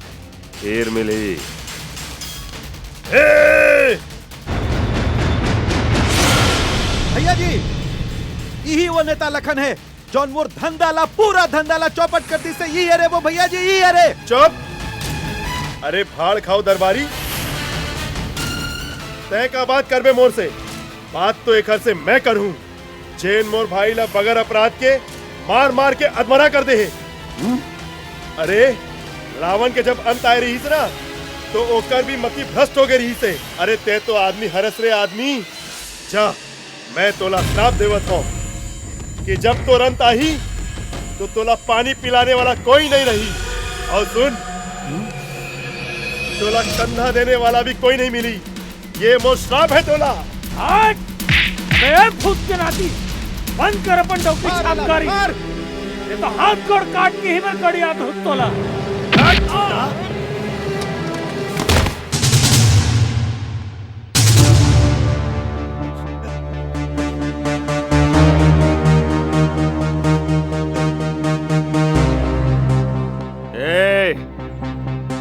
फिर मिली। भैया जी, यही वो नेता लखन है जौन मोर धंधा ला, पूरा धंधा ला चौपट कर दी से। यही अरे वो भैया जी, यही अरे। चुप! अरे भाड़ खाओ दरबारी, तय का बात करबे मोर से? बात तो एक हर से मैं करूं। जैन मोर भाई ला बगैर अपराध के मार मार के अधमरा कर दे है। अरे रावण के जब अंत आए रही ना, तो ओकर भी मती भ्रष्ट हो गई रही से। अरे ते तो आदमी हरस रे आदमी। जा, मैं तोला श्राप देवत हूं कि जब तो अंत आई तो तोला पानी पिलाने वाला कोई नहीं रही। और सुन, तोला कंधा देने वाला भी कोई नहीं मिली। ये मोर श्राप है तोला। आज मैं भूत के नाती बंद कर अपन डॉक्टर छापकारी। ये तो हाथ गोड़ काट के ही मैं गड़िया धुत तोला।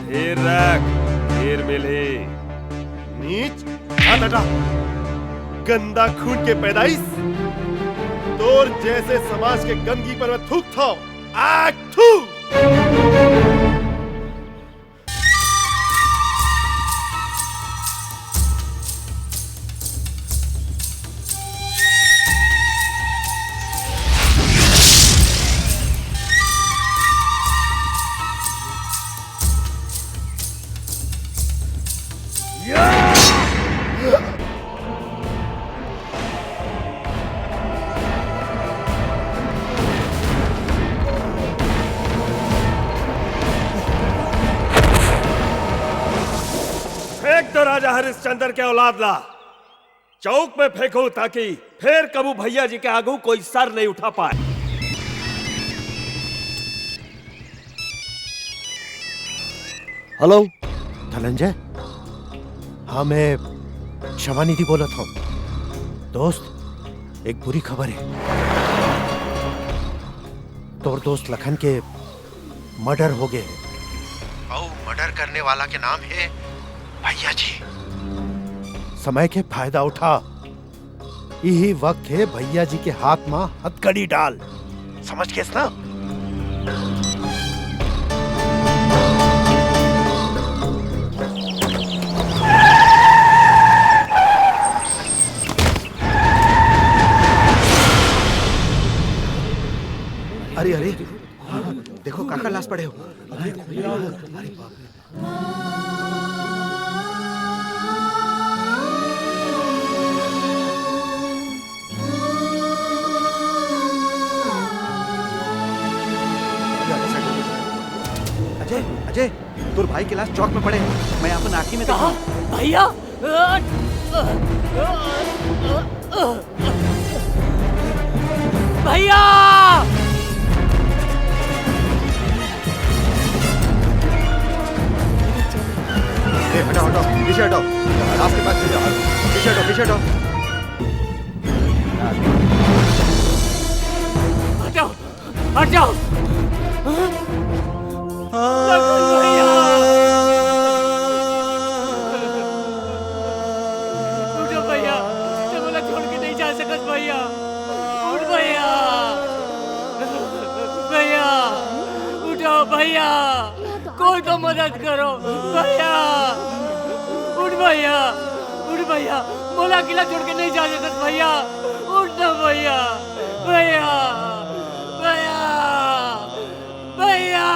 फिर रख, फिर मिली। नीच, हाथ हटा। गंदा खून के पैदाइश, तोर जैसे समाज के गंदगी पर मैं थूक था। थू। राजा हरिश्चंद्र के औलाद ला चौक में फेंको, ताकि फिर कबू भैया जी के आगू कोई सर नहीं उठा पाए। हेलो धनंजय, हाँ मैं क्षमानिधि बोला था। दोस्त, एक बुरी खबर है। तोर दोस्त लखन के मर्डर हो गए और मर्डर करने वाला के नाम है भैया जी। समय के फायदा उठा, यही वक्त है भैया जी के हाथ में हथकड़ी डाल। समझ के ना? अरे अरे देखो काका लाश पड़े हो। अजय अजय तोर भाई के लाश चौक में पड़े हैं। मैं अपन आँखी में देखा भैया भैया हटाओ हटाओ पीछे हटाओ लाश के पास जाओ। पीछे हटाओ पीछे हटाओ। हटाओ हटाओ उठो भैया बोला छोड़ के नहीं जा सकत भैया। उठ भैया भैया उठो भैया कोई तो मदद करो भैया। उठ भैया बोला किला छोड़ के नहीं जा सकत भैया। उठ ना भैया भैया भैया भैया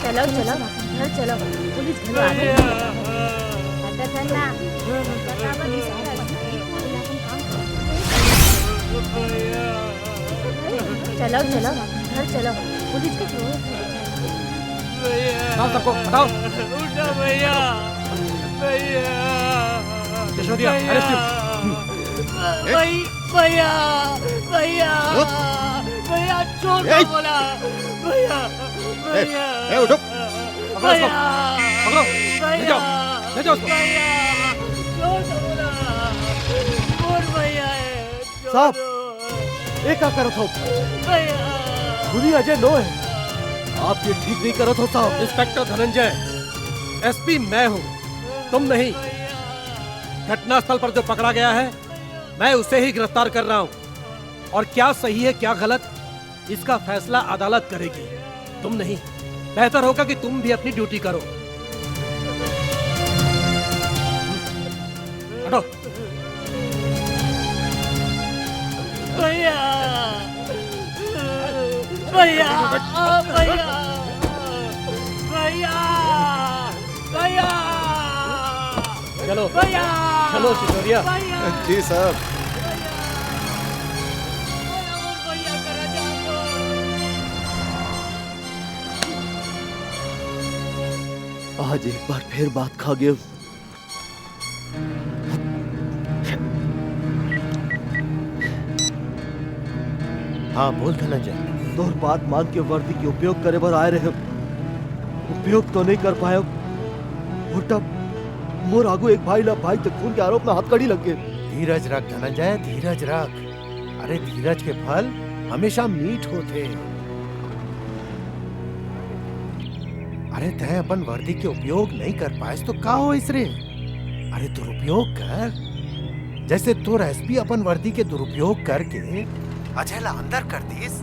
चलो चलो घर चलो पुलिस घर आ गई। आता चल ना चलो चलो घर चलो पुलिस के फ्लोर हटाओ सबको हटाओ। उठो भैया भैया यशोदिया अरेस्ट भैया भैया भैया छोड़ दो बोला भैया भैया उठो भैया पकड़ो ले जाओ उसको। छोड़ दो बोला और भैया साहब एक का करो थो भैया खुदी अजय नो है। आप ये ठीक नहीं करो थो साहब। इंस्पेक्टर धनंजय एसपी मैं हूँ तुम नहीं। घटनास्थल पर जो पकड़ा गया है मैं उसे ही गिरफ्तार कर रहा हूँ और क्या सही है क्या गलत इसका फैसला अदालत करेगी तुम नहीं। बेहतर होगा कि तुम भी अपनी ड्यूटी करो। हटो भैया भैया भैया भैया भैया चलो भैया चलो सिसोदिया। जी साहब। आज एक बार फिर बात खा गए। हाँ बोल धनंजय। तोर बात मान के वर्दी के उपयोग करे बर आए रहे। उपयोग तो नहीं कर पाए। उल्टा मोर आगू एक भाई ला भाई तक खून के आरोप में हथकड़ी लग गए। धीरज रख धनंजय धीरज रख। अरे धीरज के फल हमेशा मीठ होते। अरे तय अपन वर्दी के उपयोग नहीं कर पाए तो का हो इसरे। अरे दुरुपयोग कर जैसे तोर एसपी अपन वर्दी के दुरुपयोग करके अजय ला अंदर कर दीस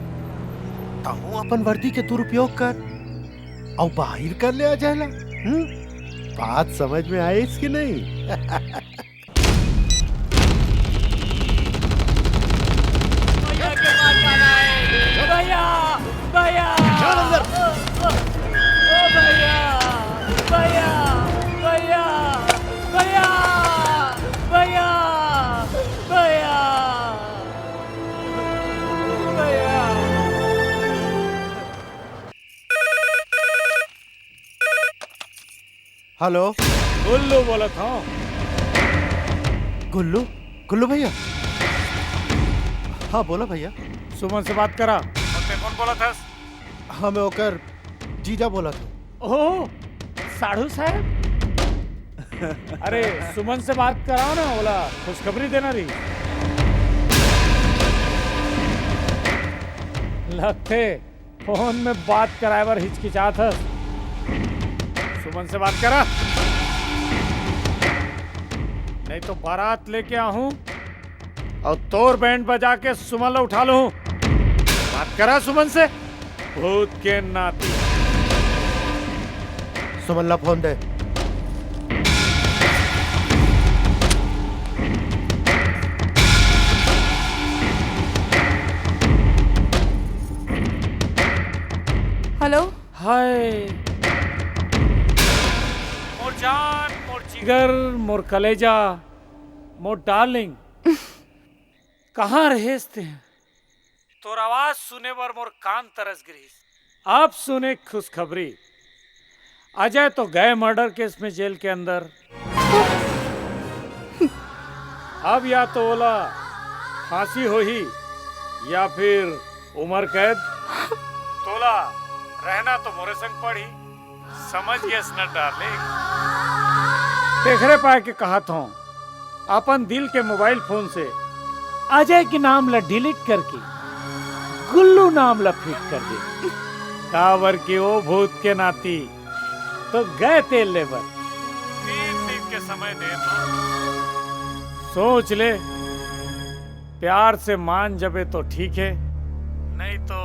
ताहू अपन वर्दी के दुरुपयोग कर और बाहर कर ले अजय ला। बात समझ में आई इसकी नहीं। भैया भैया चल अंदर। भैया भैया भैया भैया भैया भैया भैया हेलो गुल्लू बोला था। गुल्लू गुल्लू भैया। हाँ बोला भैया। सुमन से बात करा। कौन बोला था? हाँ मैं ओकर जीजा बोला था। ओह साधु साहब। अरे सुमन से बात कराओ ना बोला खुशखबरी देना रही। लगते फोन में बात कराए बार हिचकिचात है। सुमन से बात करा नहीं तो बारात लेके आहूं और तोर बैंड बजा के सुमन ला उठा लूं। बात करा सुमन से भूत के नाती। सुमन ला फोन दे। हेलो। हाय मोर जान, मोर जिगर, मोर कलेजा, मोर डार्लिंग, कहाँ रहेस्ते हैं? तोर आवाज सुने बर मोर कान तरस गिरीस। अब सुने खुशखबरी, अजय तो गए मर्डर केस में जेल के अंदर। अब या तो ओला फांसी हो ही या फिर उम्र कैद। तोला रहना तो मोरे संग पड़ी, समझ गए न डार्लिंग। देखरे पाए के कहा था अपन दिल के मोबाइल फोन से अजय के नाम ला डिलीट करके गुल्लू नाम ला फिट कर दे। कावर की वो भूत के नाती तो गए तेल लेबर। 3 दिन के समय दे तो सोच ले, प्यार से मान जबे तो ठीक है, नहीं तो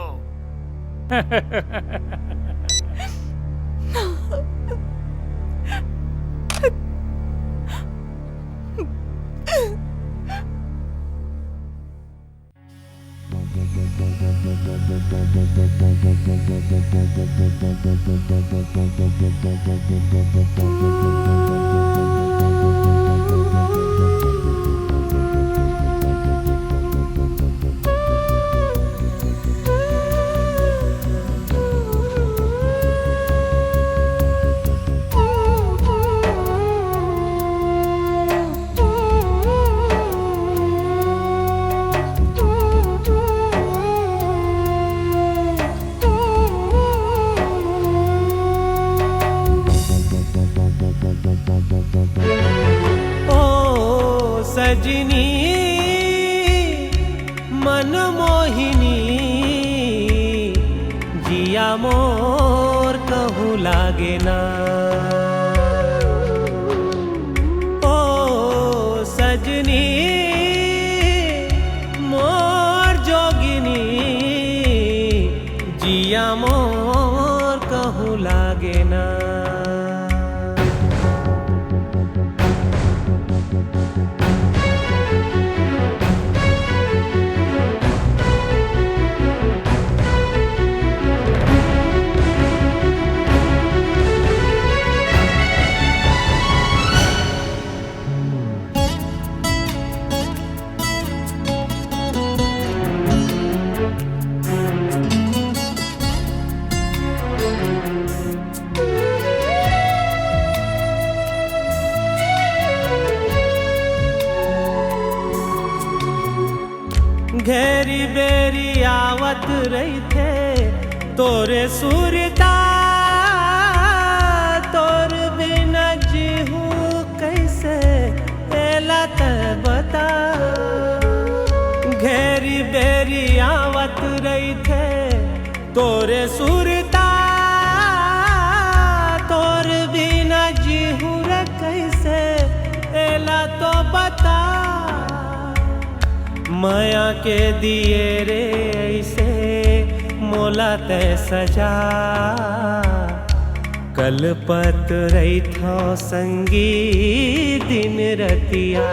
सजनी मनमोहिनी जिया मोर कहूँ लागे ना। ओ सजनी मोर जोगिनी जिया मोर कहूँ लागे ना। घेरी बेरी आवत रही थे तोरे सूरता, तोर बिना जीहू कैसे एला त बता। घेरी बेरी आवत रही थे तोरे सूरता, तोर बिना जीहू रे कैसे एला तो बता। माया के दिए रे ऐसे मोला ते सजा, कल पत रही था संगी दिन रतिया।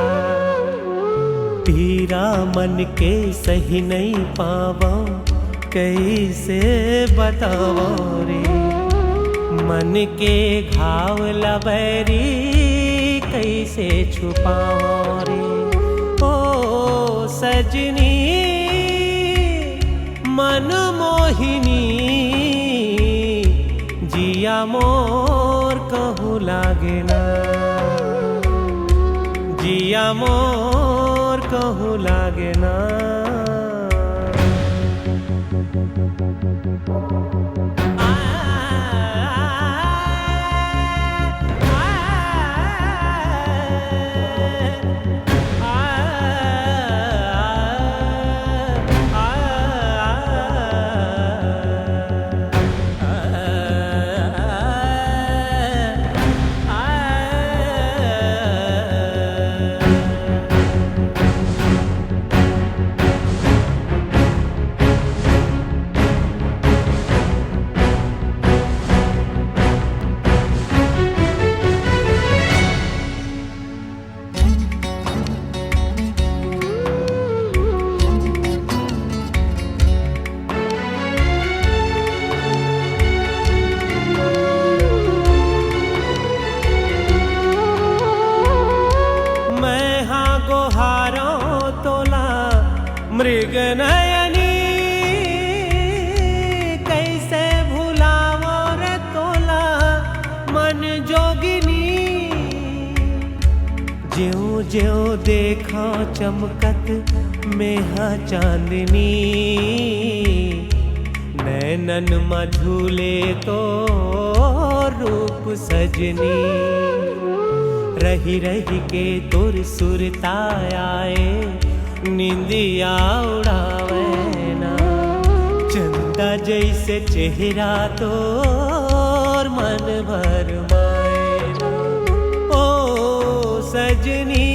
पीरा मन के सही नहीं पावा कैसे बतावा रे। मन के घाव लबैरी कैसे छुपावा रे। सजनी मनमोहिनी जिया मोर कहूँ लागे ना। जिया मोर कहूँ लागे ना। मृग नयनी कैसे भुलावो रे तोला मन जोगिनी। ज्यों ज्यों देखा चमकत मेहा चांदनी, नैनन में झूले तो रूप सजनी। रही रही के तुर सुरता आए, निंदिया उड़ावे ना। चंदा जैसे चेहरा तोर मन भर माए ना। ओ सजनी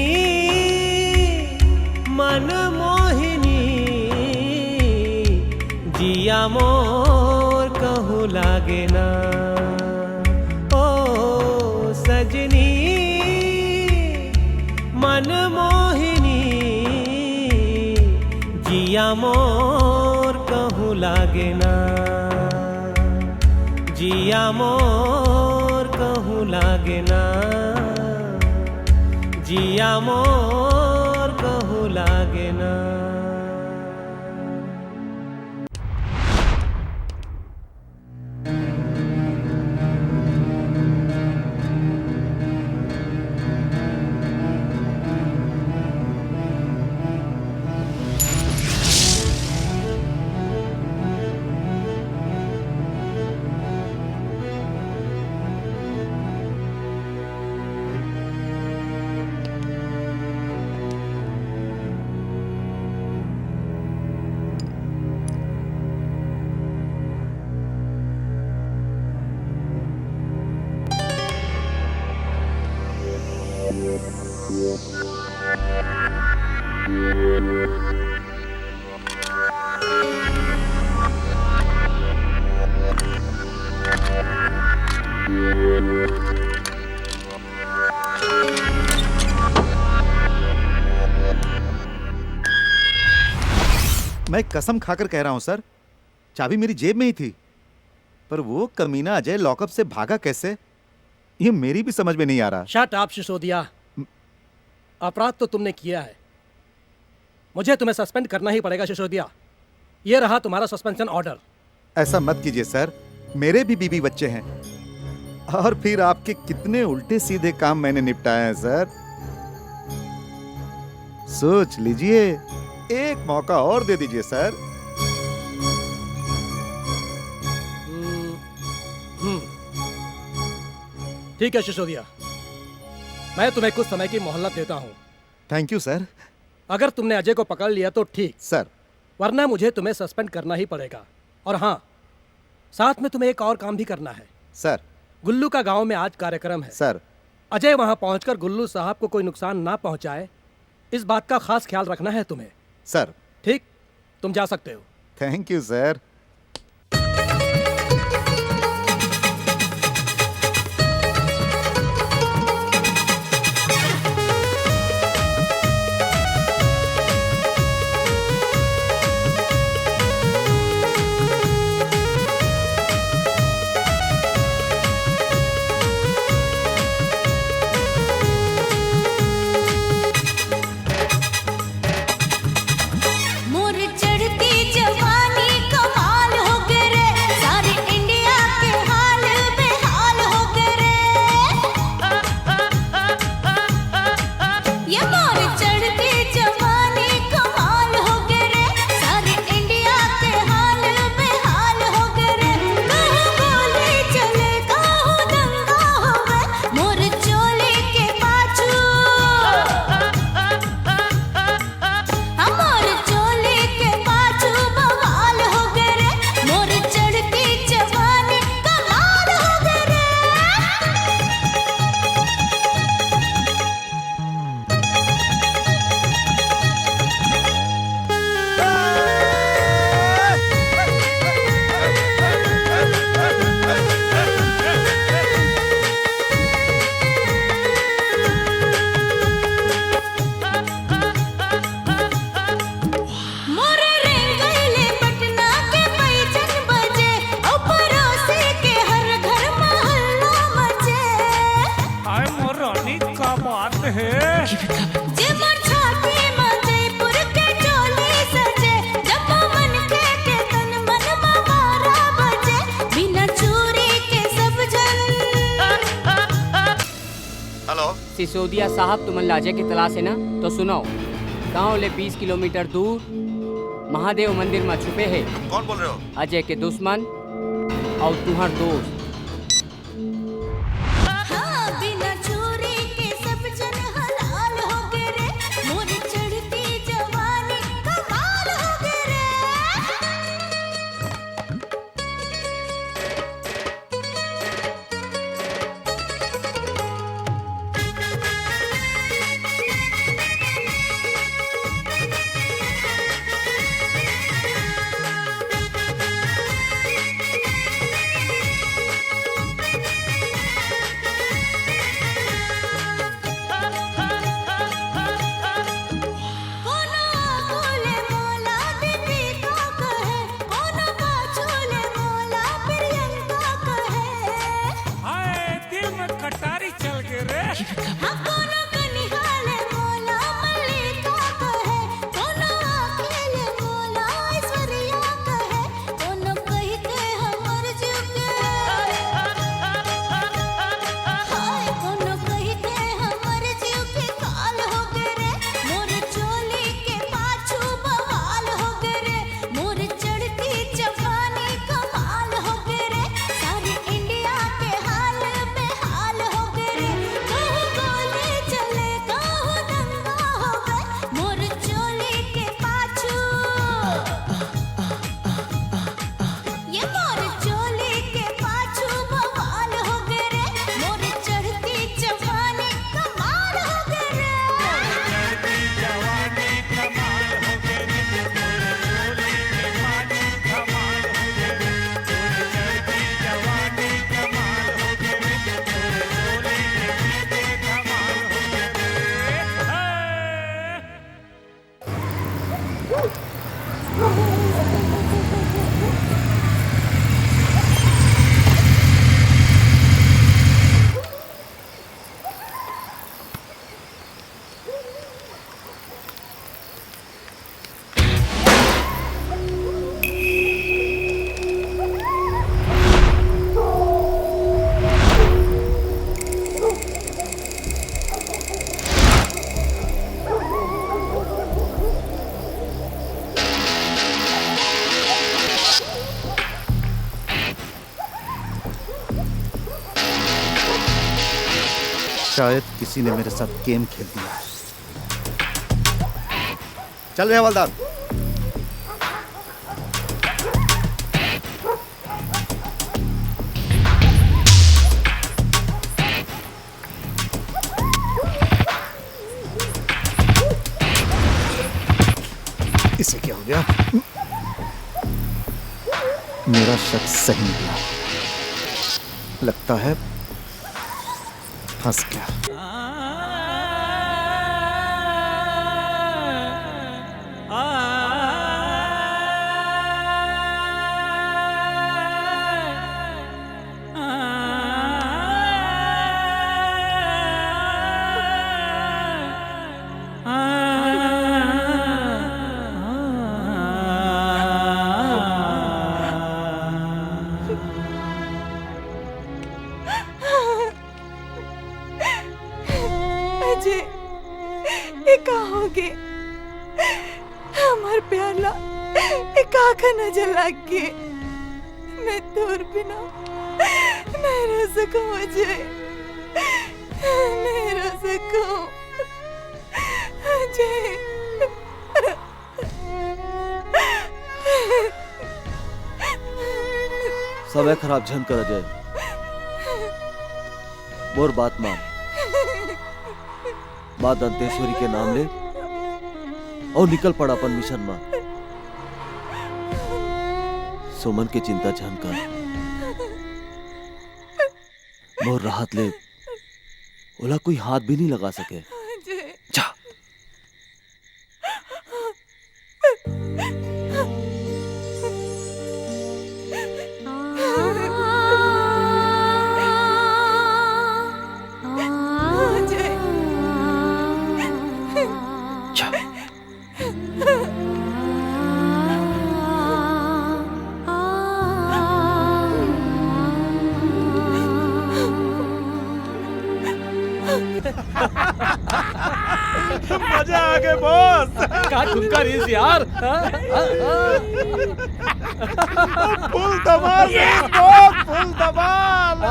मन मोहिनी, जिया मोर कहूँ लागे ना। ओ सजनी मन मोहिनी, जिया मोर कहूँ लागे ना। जिया मोर कहूँ लागे ना। जिया मोर कहूँ लागे ना। मैं कसम खाकर कह रहा हूं सर, चाबी मेरी जेब में ही थी। पर वो कमीना अजय लॉकअप से भागा कैसे, ये मेरी भी समझ में नहीं आ रहा। शट अप सिसोदिया, अपराध तो तुमने किया है, मुझे तुम्हें सस्पेंड करना ही पड़ेगा सिसोदिया। ये रहा तुम्हारा सस्पेंशन ऑर्डर। ऐसा मत कीजिए सर, मेरे भी बीवी बच्चे हैं। और फिर आपके कितने उल्टे सीधे काम मैंने निपटाए हैं सर। सोच लीजिए, एक मौका और दे दीजिए सर। ठीक है सिसोदिया, मैं तुम्हें कुछ समय की मोहलत देता हूं। Thank you sir. अगर तुमने अजय को पकड़ लिया तो ठीक सर, वरना मुझे तुम्हें सस्पेंड करना ही पड़ेगा। और हाँ, साथ में तुम्हें एक और काम भी करना है सर। गुल्लू का गांव में आज कार्यक्रम है सर। अजय वहां पहुंचकर गुल्लू साहब को कोई नुकसान ना पहुंचाए, इस बात का खास ख्याल रखना है तुम्हें। सर। ठीक, तुम जा सकते हो। Thank you sir. है। जे मोर छाती में जयपुर के चोली सजे सिसोदिया साहब तुमन लाजे की तलाश है ना, तो सुनो। गांव ले 20 किलोमीटर दूर महादेव मंदिर में छुपे है। कौन बोल रहे हो? अजय के दुश्मन और तुम्हार दोस्त। बिना चोरी के सब जन हलाल हो गए रे, मोर चढ़ती जवानी कमाल हो गए रे। शायद किसी ने मेरे साथ गेम खेल दिया है। चल रहे हवलदार। इसे क्या हो गया? मेरा शक सही निकला। लगता है फंस गया। हमार प्याला एक आँखा नजर लग गई। मैं दूर बिना नहीं रह सकूं अजय, नहीं रह सकूं अजय। समय खराब झन कर अजय, मोर बात मान। माँ दंतेश्वरी के नाम ले और निकल पड़ा अपन मिशन में। सुमन के चिंता झन कर, मोर राहत ले ओला कोई हाथ भी नहीं लगा सके। जा। मजा आ गए बॉस। का ठुमका रीस यार। फुल धमाल बॉस, फुल धमाल।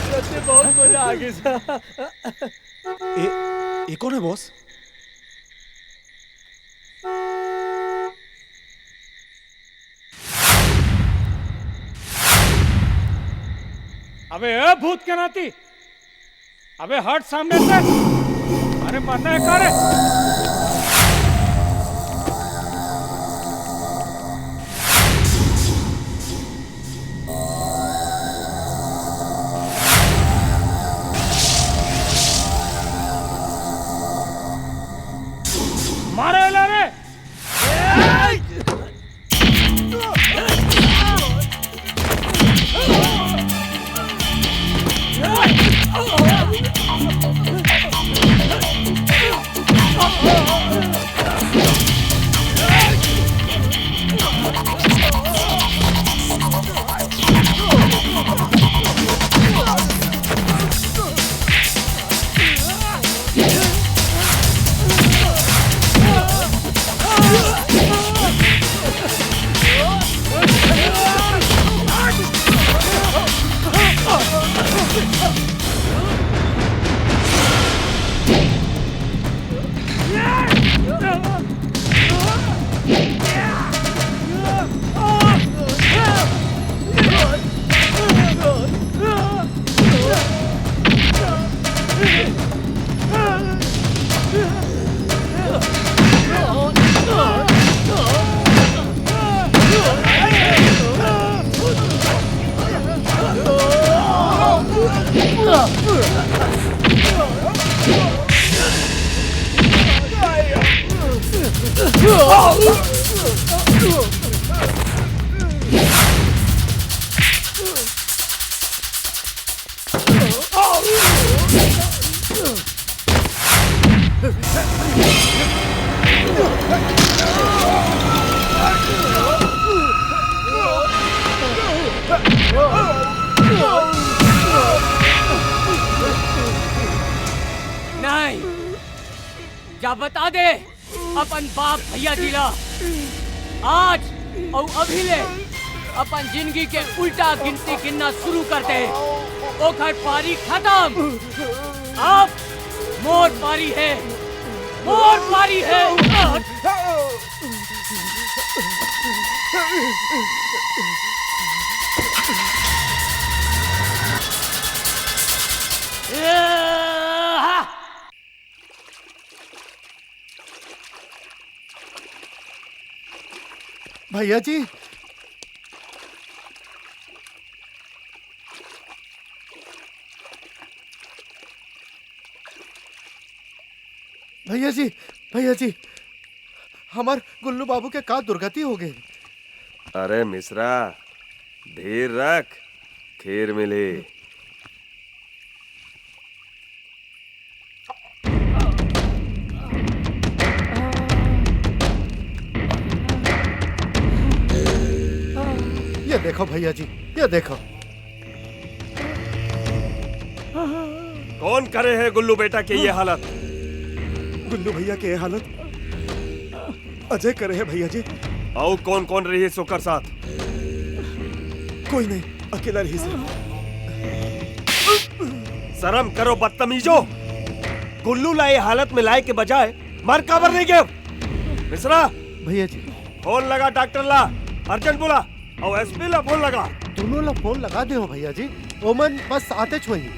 सच्ची बहुत मजा आ गई। ये कौन है बॉस? अबे ए भूत के नाती, अबे हट सामने से। अरे मरना है करे। मारे ले रे। नहीं, जा बता दे अपन बाप भैया जिला आज और अभी ले अपन जिंदगी के उल्टा गिनती गिनना शुरू करते हैं। ओखर पारी खत्म, अब मोर पारी है, मोर पारी है। भैया जी, भैया जी, भैया जी, हमार गुल्लू बाबू के का दुर्गति हो गई। अरे मिश्रा, धीर रख, खीर मिली। ये देखो भैया जी, ये देखो। कौन करे है गुल्लू बेटा की ये हालत? गुल्लू भैया के ये हालत अजय करे है भैया जी। आओ कौन कौन रही है सोकर साथ? कोई नहीं, अकेला रही से। शर्म करो बदतमीजो, गुल्लू लाए हालत में लाए के बजाय मर काबर नहीं गए। मिश्रा भैया जी, फोन लगा, डॉक्टर ला अर्जेंट बोला, और एसपी ला फोन लगा। दोनों ला फोन लगा दे हो भैया जी, ओमन बस आते छुई।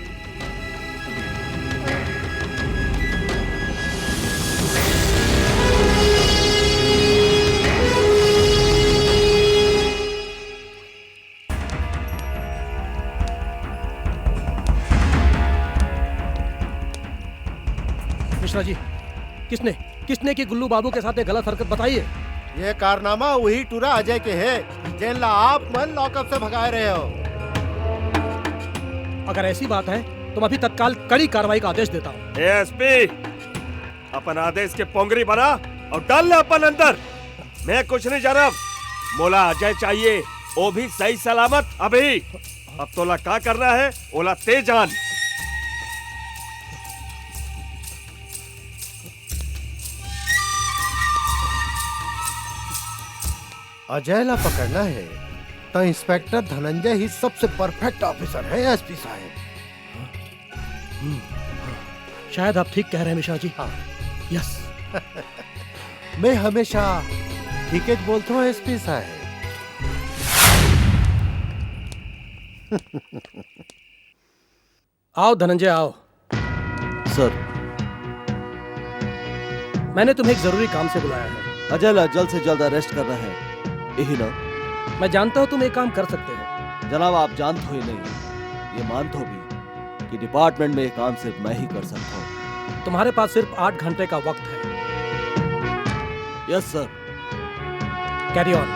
मिश्रा जी, किसने किसने की गुल्लू बाबू के साथ ये गलत हरकत बताइए। ये कारनामा वही टूरा अजय के है, जिनला आप मन लॉकअप से भगाए रहे हो। अगर ऐसी बात है तो मैं अभी तत्काल कड़ी कार्रवाई का आदेश देता हूँ। एसपी, अपन आदेश के पोंगरी बना और डाल ले अपन अंदर। मैं कुछ नहीं जा रहा, मोला अजय चाहिए, वो भी सही सलामत अभी। अब तोला का करना है ओला ते जान। अजय ला पकड़ना है तो इंस्पेक्टर धनंजय ही सबसे परफेक्ट ऑफिसर है एसपी साहब। शायद आप ठीक कह रहे हैं मिश्रा जी। हाँ यस। मैं हमेशा ठीक है बोलता हूँ एसपी साहब। आओ धनंजय आओ। सर, मैंने तुम्हें एक जरूरी काम से बुलाया है। अजय ला जल्द से जल्द अरेस्ट करना है, यही ना? मैं जानता हूँ तुम एक काम कर सकते हो। जनाब, आप जानते हो ही नहीं, ये मानते हो भी कि डिपार्टमेंट में ये काम सिर्फ मैं ही कर सकता हूँ। तुम्हारे पास सिर्फ 8 घंटे का वक्त है। Yes sir. Carry on.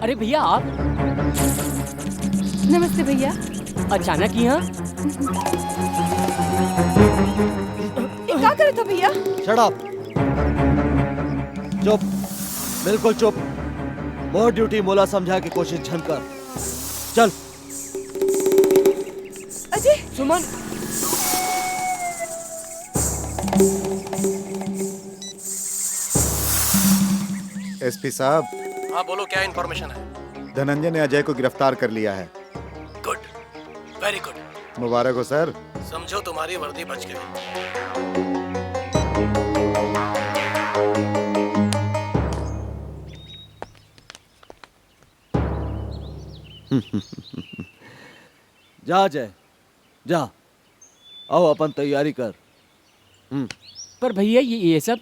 अरे भैया आप। नमस्ते भैया। अचानक यहाँ? क्या करे था भैया? Shut up. चुप, बिल्कुल चुप। मोर ड्यूटी मोला समझा की कोशिश झन कर। चल। अजय। सुमन। एसपी साहब। हाँ बोलो, क्या इन्फॉर्मेशन है? धनंजय ने अजय को गिरफ्तार कर लिया है। Good, very good. मुबारक हो सर। समझो तुम्हारी वर्दी बच गई। जा अजय, जा। आओ अपन तैयारी कर। पर भैया ये सब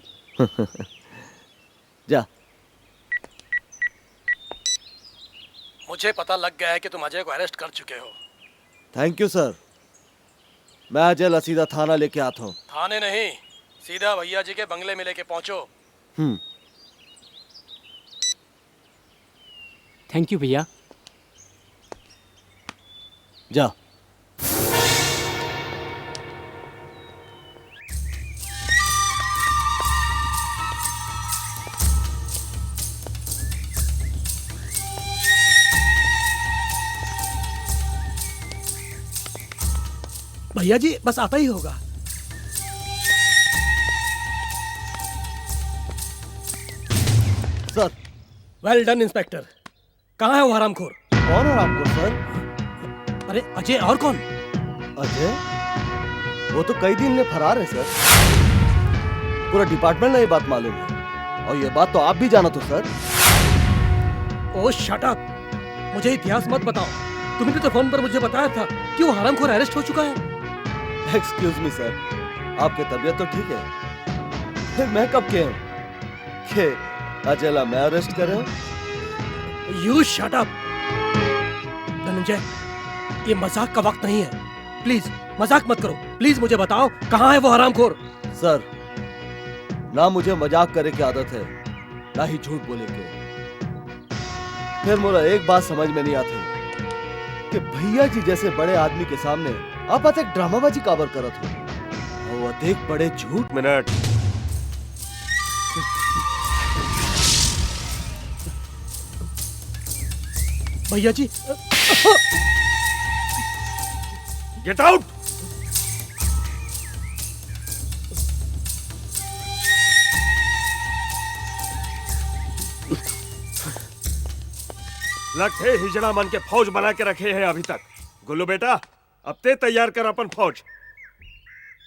जा। मुझे पता लग गया है कि तुम अजय को अरेस्ट कर चुके हो। Thank you sir. मैं अजय ला सीधा थाना लेके आता हूँ। थाने नहीं, सीधा भैया जी के बंगले में लेके पहुंचो। थैंक यू भैया। जा। भैया जी बस आता ही होगा। सर। Well done inspector. कहाँ है वो हरामखोर? कौन हरामखोर सर? अरे अजय और कौन? अजय? वो तो कई दिन में फरार है सर। पूरा डिपार्टमेंट में ये बात मालूम है, और ये बात तो आप भी जाना तो सर। ओह शट अप। मुझे इतिहास मत बताओ। तुमने तो फोन पर मुझे बताया था कि वो हरामखोर अरेस्ट हो चुका है। एक्सक्यूज मी सर, आपकी तबीयत तो ठीक है? फिर मैं कब के हूँ कि अजय ला मैं अरेस्ट कर रहा हूँ? You shut up. धनंजय, ये मजाक का वक्त नहीं है। प्लीज मजाक मत करो। प्लीज मुझे बताओ कहाँ है वो हरामखोर? सर, ना मुझे मजाक करे की आदत है, ना ही झूठ बोले के। फिर मुझे एक बात समझ में नहीं आती कि भैया जी जैसे बड़े आदमी के सामने आप एक ड्रामाबाजी काबर करत हो, वो अधिक बड़े झूठ। मिनट। भैया जी। Get out. लगते हिजड़ा मन के फौज बना के रखे हैं अभी तक। गुल्लू बेटा, अब ते तैयार कर अपन फौज।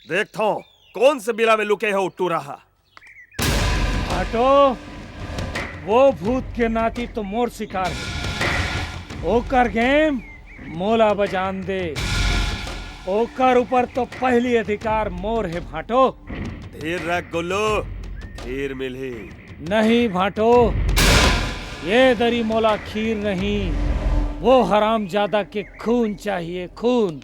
देखता हूं कौन से बिला में लुके है उट्टू रहा। हटो, वो भूत के नाती तो मोर शिकार है। ओकर गेम मोला बजान दे। ओकर ऊपर तो पहली अधिकार मोर है भाटो। धीर रख गुल्लू, धीर मिली। नहीं भाटो, ये दरी मोला खीर नहीं, वो हरामजादा के खून चाहिए, खून।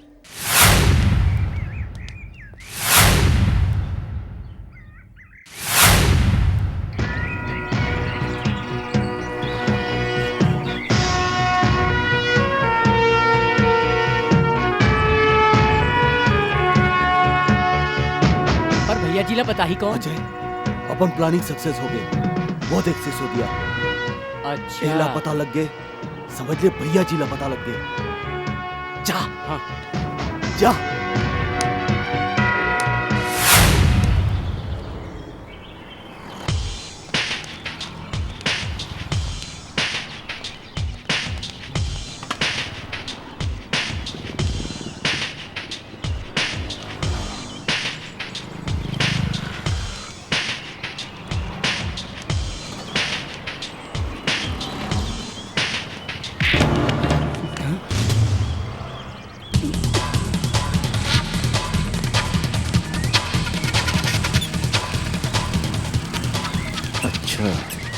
भैया जी ला पता ही कौन? अपन प्लानिंग सक्सेस हो गए। बहुत एक सिसोदिया। अच्छा। एला पता लग गए, समझ ले भैया जी ला पता लग गए। जा। हाँ। जा।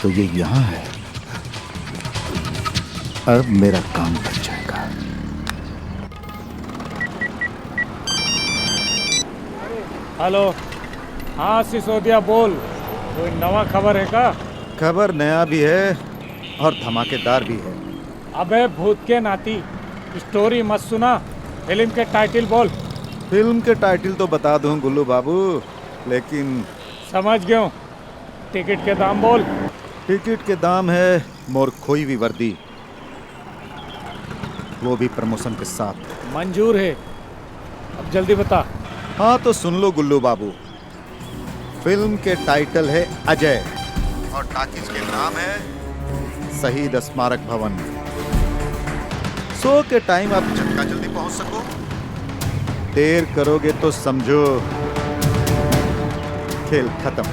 तो ये यहाँ है। अब मेरा काम बन जाएगा। हेलो। हाँ सिसोदिया बोल, कोई नवा खबर है का? खबर नया भी है और धमाकेदार भी है। अबे भूत के नाती, स्टोरी मत सुना, फिल्म के टाइटल बोल। फिल्म के टाइटल तो बता दूं गुल्लू बाबू, लेकिन समझ गया हूँ। टिकट के दाम बोल। टिकट के दाम है मोर खोई हुई वर्दी, वो भी प्रमोशन के साथ। मंजूर है, अब जल्दी बता। हाँ तो सुन लो गुल्लू बाबू, फिल्म के टाइटल है अजय और टाकीज के नाम है शहीद स्मारक भवन। शो के टाइम आप चक्का जल्दी पहुंच सको, देर करोगे तो समझो खेल खत्म।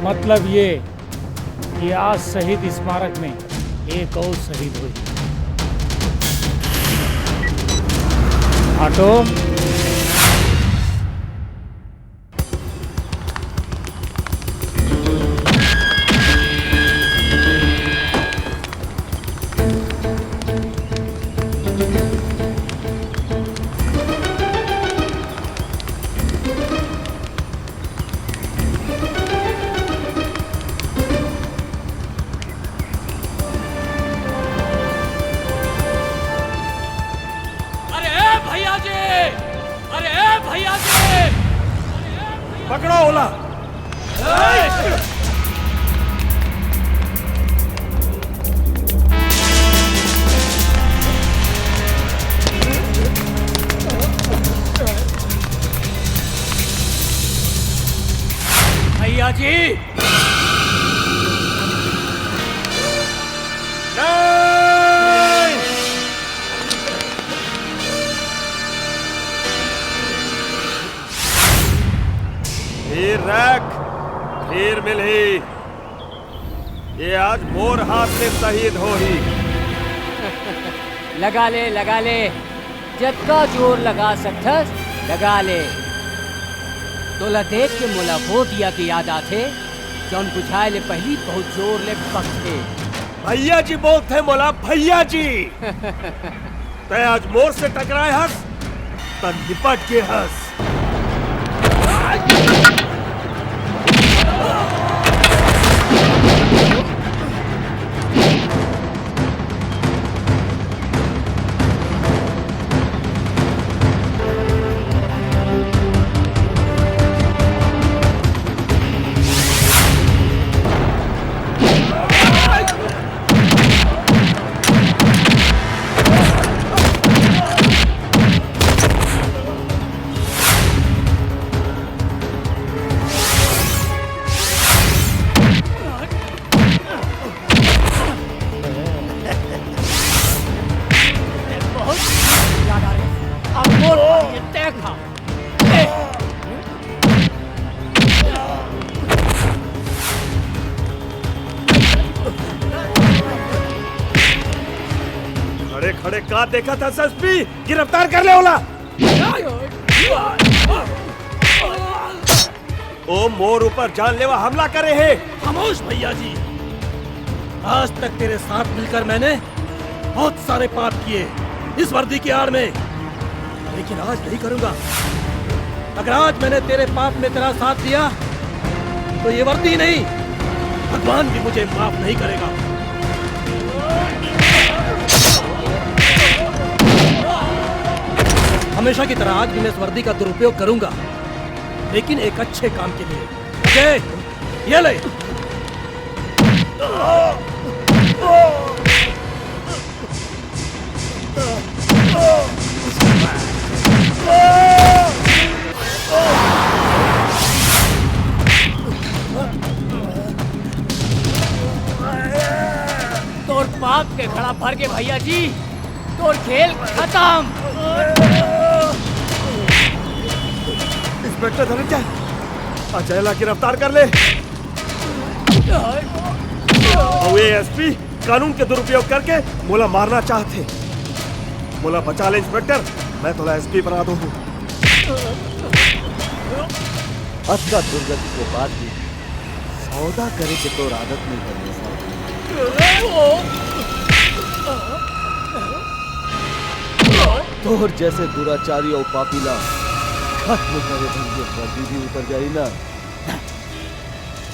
मतलब ये कि आज शहीद स्मारक में एक और शहीद हुई। ऑटो। पकड़ो ओला। भैया जी। फिर रख, फिर मिली। ये आज मोर हाथ में शहीद हो ही। लगा ले जत्का जोर लगा सकथस लगा ले। तोला देख के मोला वो दिया के याद आथे जौन बुझाए ले पहली बहुत जोर ले पकते। भैया जी बोलते मोला भैया जी। तय आज मोर से टकराए हस तब निपट के हंस। खड़े का देखा था एसपी, गिरफ्तार कर ले ओला। ओ मोर ऊपर जानलेवा हमला करे है। खामोश भैया जी, आज तक तेरे साथ मिलकर मैंने बहुत सारे पाप किए इस वर्दी की आड़ में, लेकिन आज नहीं करूंगा। अगर आज मैंने तेरे पाप में तेरा साथ दिया तो ये वर्दी नहीं, भगवान भी मुझे माफ नहीं करेगा। हमेशा की तरह आज भी मैं इस वर्दी का दुरुपयोग करूंगा, लेकिन एक अच्छे काम के लिए। ओके, ये ले। तोर पाप के खड़ा भर के भैया जी, तोर खेल खत्म। इंस्पेक्टर धनंजय, अजयला की गिरफ्तार कर ले। और ये एसपी कानून के दुरुपयोग करके मोला मारना चाहते। मोला बचा ले इंस्पेक्टर, मैं थोड़ा एसपी बना दूं। अक्का दुर्गति के बाद भी सौदा करे के तो आदत नहीं करनी। तोर जैसे दुराचारी और पापीला खत्म करे धंधे वर्दी भी उतर जाई ना,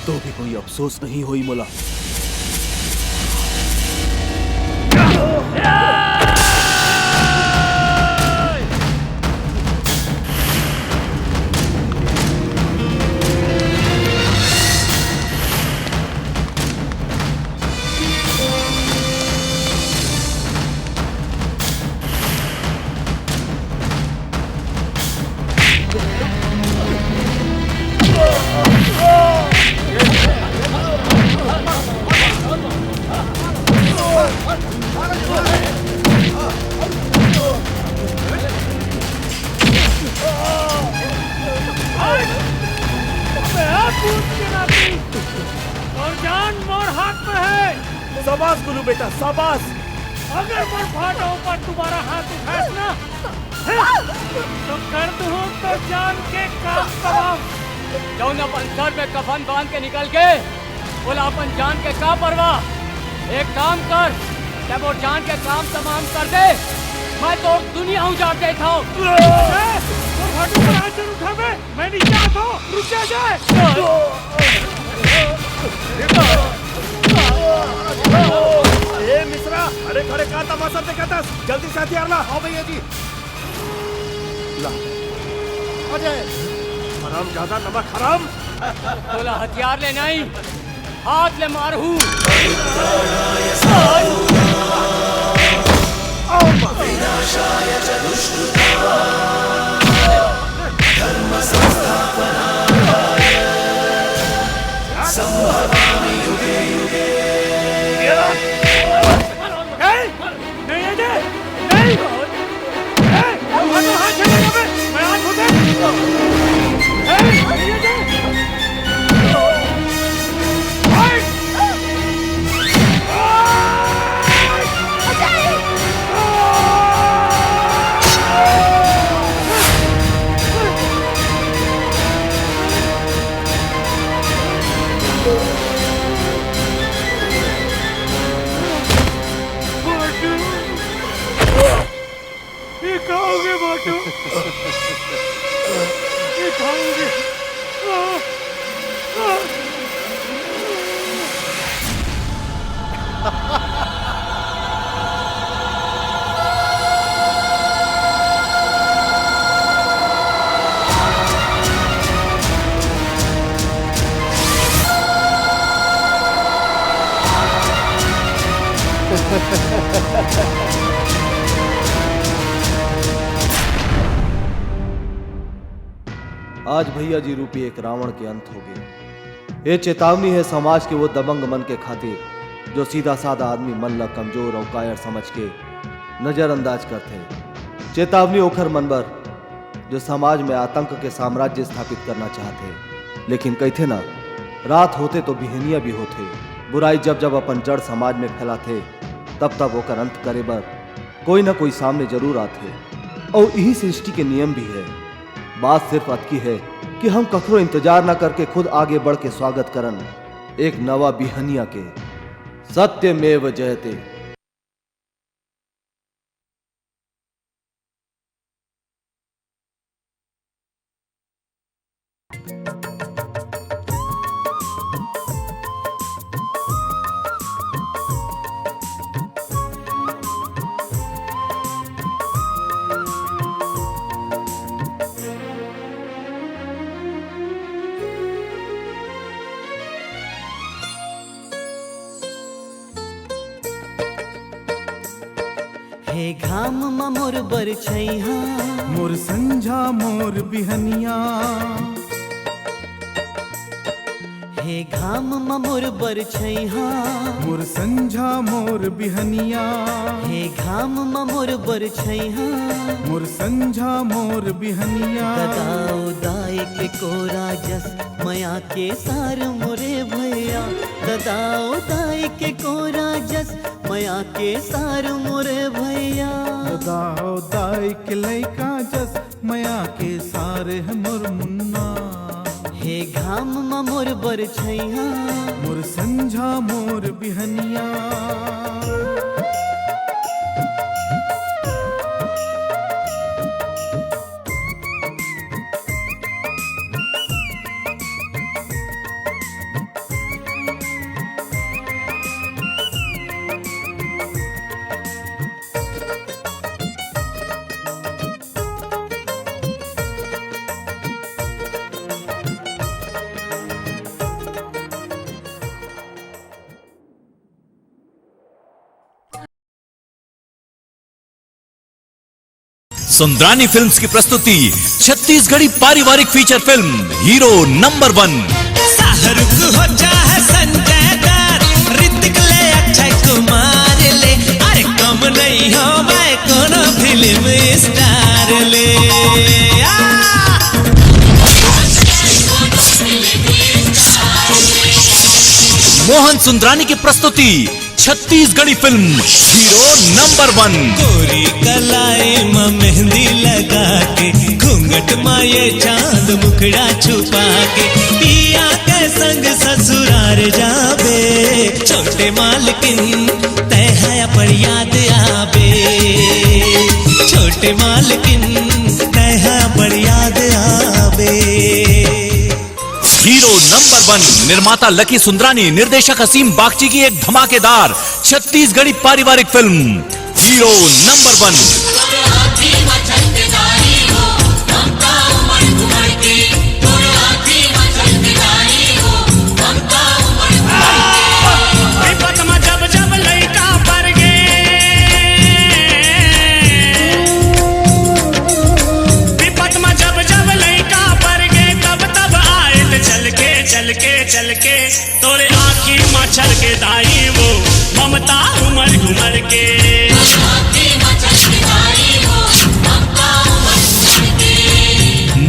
तो भी कोई अफसोस नहीं हुई मोला। और जान मोर हाथ में है। शाबाश गुलू बेटा, शाबाश। अगर मोर फाटो पर तुम्हारा हाथ उठास ना, तो कर दूं तो जान के काम तमाम। जाओ ना अपन सर में कफन बांध के निकल के बोला अपन जान के का परवाह। एक काम कर, जब वो जान के काम तमाम कर दे, मैं तो दुनिया उजाड़ देता हूँ। फाटो पर हाथ जरूर उठा बे, मैं नहीं चाहता हूँ, रुक जा। ए मिश्रा, अरे खड़े का तमाशा देखा, जल्दी से हथियार ला। हाँ भैया जी। ला अजय, हराम ज्यादा नमक हराम। बोला हथियार ले नहीं, हाथ ले मारू। नहीं अजय, नहीं। हाथ छड़ेगा बे, मैं हाथ उठे। नहीं अजय। ये खाओगे बाटू, ये खाओगे। आज भैया जी रूपी एक रावण के अंत हो गए। ये चेतावनी है समाज के वो दबंग मन के खातिर जो सीधा साधा आदमी मन ला कमजोर और कायर समझ के नजरअंदाज करते। चेतावनी ओखर मनबर जो समाज में आतंक के साम्राज्य स्थापित करना चाहते, लेकिन कहते ना, रात होते तो बिहनिया भी होते। बुराई जब जब अपन जड़ समाज में फैलाते, तब तब ओकर अंत करे बर कोई ना कोई सामने जरूर आते। और यही सृष्टि के नियम भी है। बात सिर्फ अतकी है कि हम कखरो इंतजार ना करके खुद आगे बढ़ के स्वागत करन एक नवा बिहनिया के। सत्यमेव जयते। म मोर बरछैया मोर संझा मोर बिहनिया हे घाम म मोर बरछैया मोर संझा मोर बिहनिया हे घाम म मोर बरछैया मोर संझा मोर बिहनिया ददाओ दाय के कोरा जस मया के सार मोरे भैया ददाओ दाय के कोरा जस मया के सार मोरे भैया ददाओ दाय के लैका जस मया के सारे है मोर मुन्ना हे घाम म मोर बरछैया मोर संझा मोर बिहनिया सुंदरानी फिल्म्स की प्रस्तुति छत्तीसगढ़ी पारिवारिक feature film hero number 1। Shahrukh हो चाहे संजय दत्त ऋतिक ले अक्षय कुमार ले अरे कम नहीं हो मैं कोनो फिल्म स्टार ले मोहन सुंदरानी की प्रस्तुति छत्तीसगढ़ी फिल्म हीरो नंबर 1। गोरी कलाई में मेहंदी लगा के घूंघट माये चांद मुखड़ा छुपा के पिया के संग ससुराल जाबे छोटे मालकिन तय है पर याद आबे छोटे मालकिन तय है पर याद आबे। हीरो नंबर 1 निर्माता लकी सुंदरानी, निर्देशक असीम बागची की एक धमाकेदार छत्तीसगढ़ी पारिवारिक फिल्म हीरो नंबर 1। चल के तोरे आँखी मचल के दाई वो ममता उमर घुमर के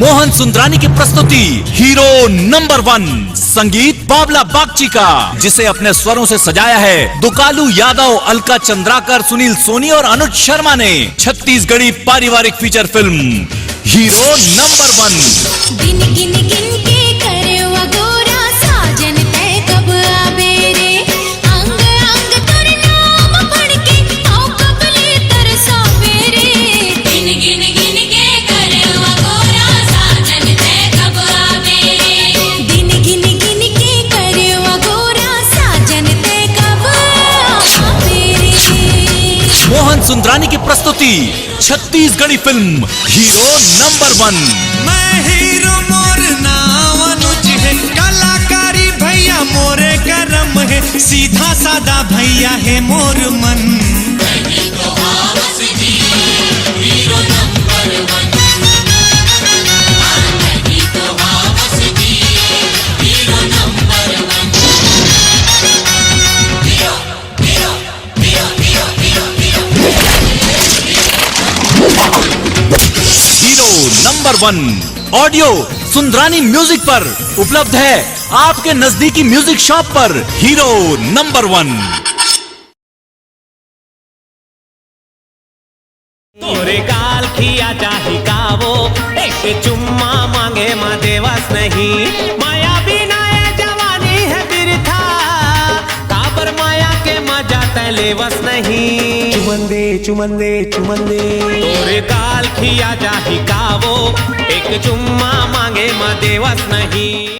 मोहन सुंदरानी की प्रस्तुति हीरो नंबर 1। संगीत बाबला बागची का, जिसे अपने स्वरों से सजाया है दुकालू यादव, अलका चंद्राकर, सुनील सोनी और अनुज शर्मा ने। छत्तीसगढ़ी पारिवारिक फीचर फिल्म हीरो नंबर 1। गिन गिन गिन के करे गोरा साजन तय कब आबे रे अंग अंग तर नाम पढ़ के आओ कब ले तरसाबे रे गिन गिन गिन के करे गोरा साजन तय कब आबे रे गिन गिन गिन के करे गोरा साजन तय कब आबे रे। मोहन सुंदरानी की प्रस्तुति छत्तीसगढ़ी फिल्म हीरो नंबर 1। मैं हीरो मोर नाम अनुज है, कलाकारी भैया मोरे करम है, सीधा सादा भैया है मोर मन। Hero number 1 audio Sundarani music पर उपलब्ध है आपके नजदीकी म्यूजिक शॉप पर। Hero number 1। तोरे गाल खिया चाही कावो एक चुम्मा मांगे माँ देवस नहीं, माया बिना ये जवानी है बिरथा, काबर माया के मजा तलेवस नहीं। चुमन दे चुमन दे चुमन दे तोरे गाल खिया चाही कावो एक चुम्मा मांगे माँ देवस नहीं।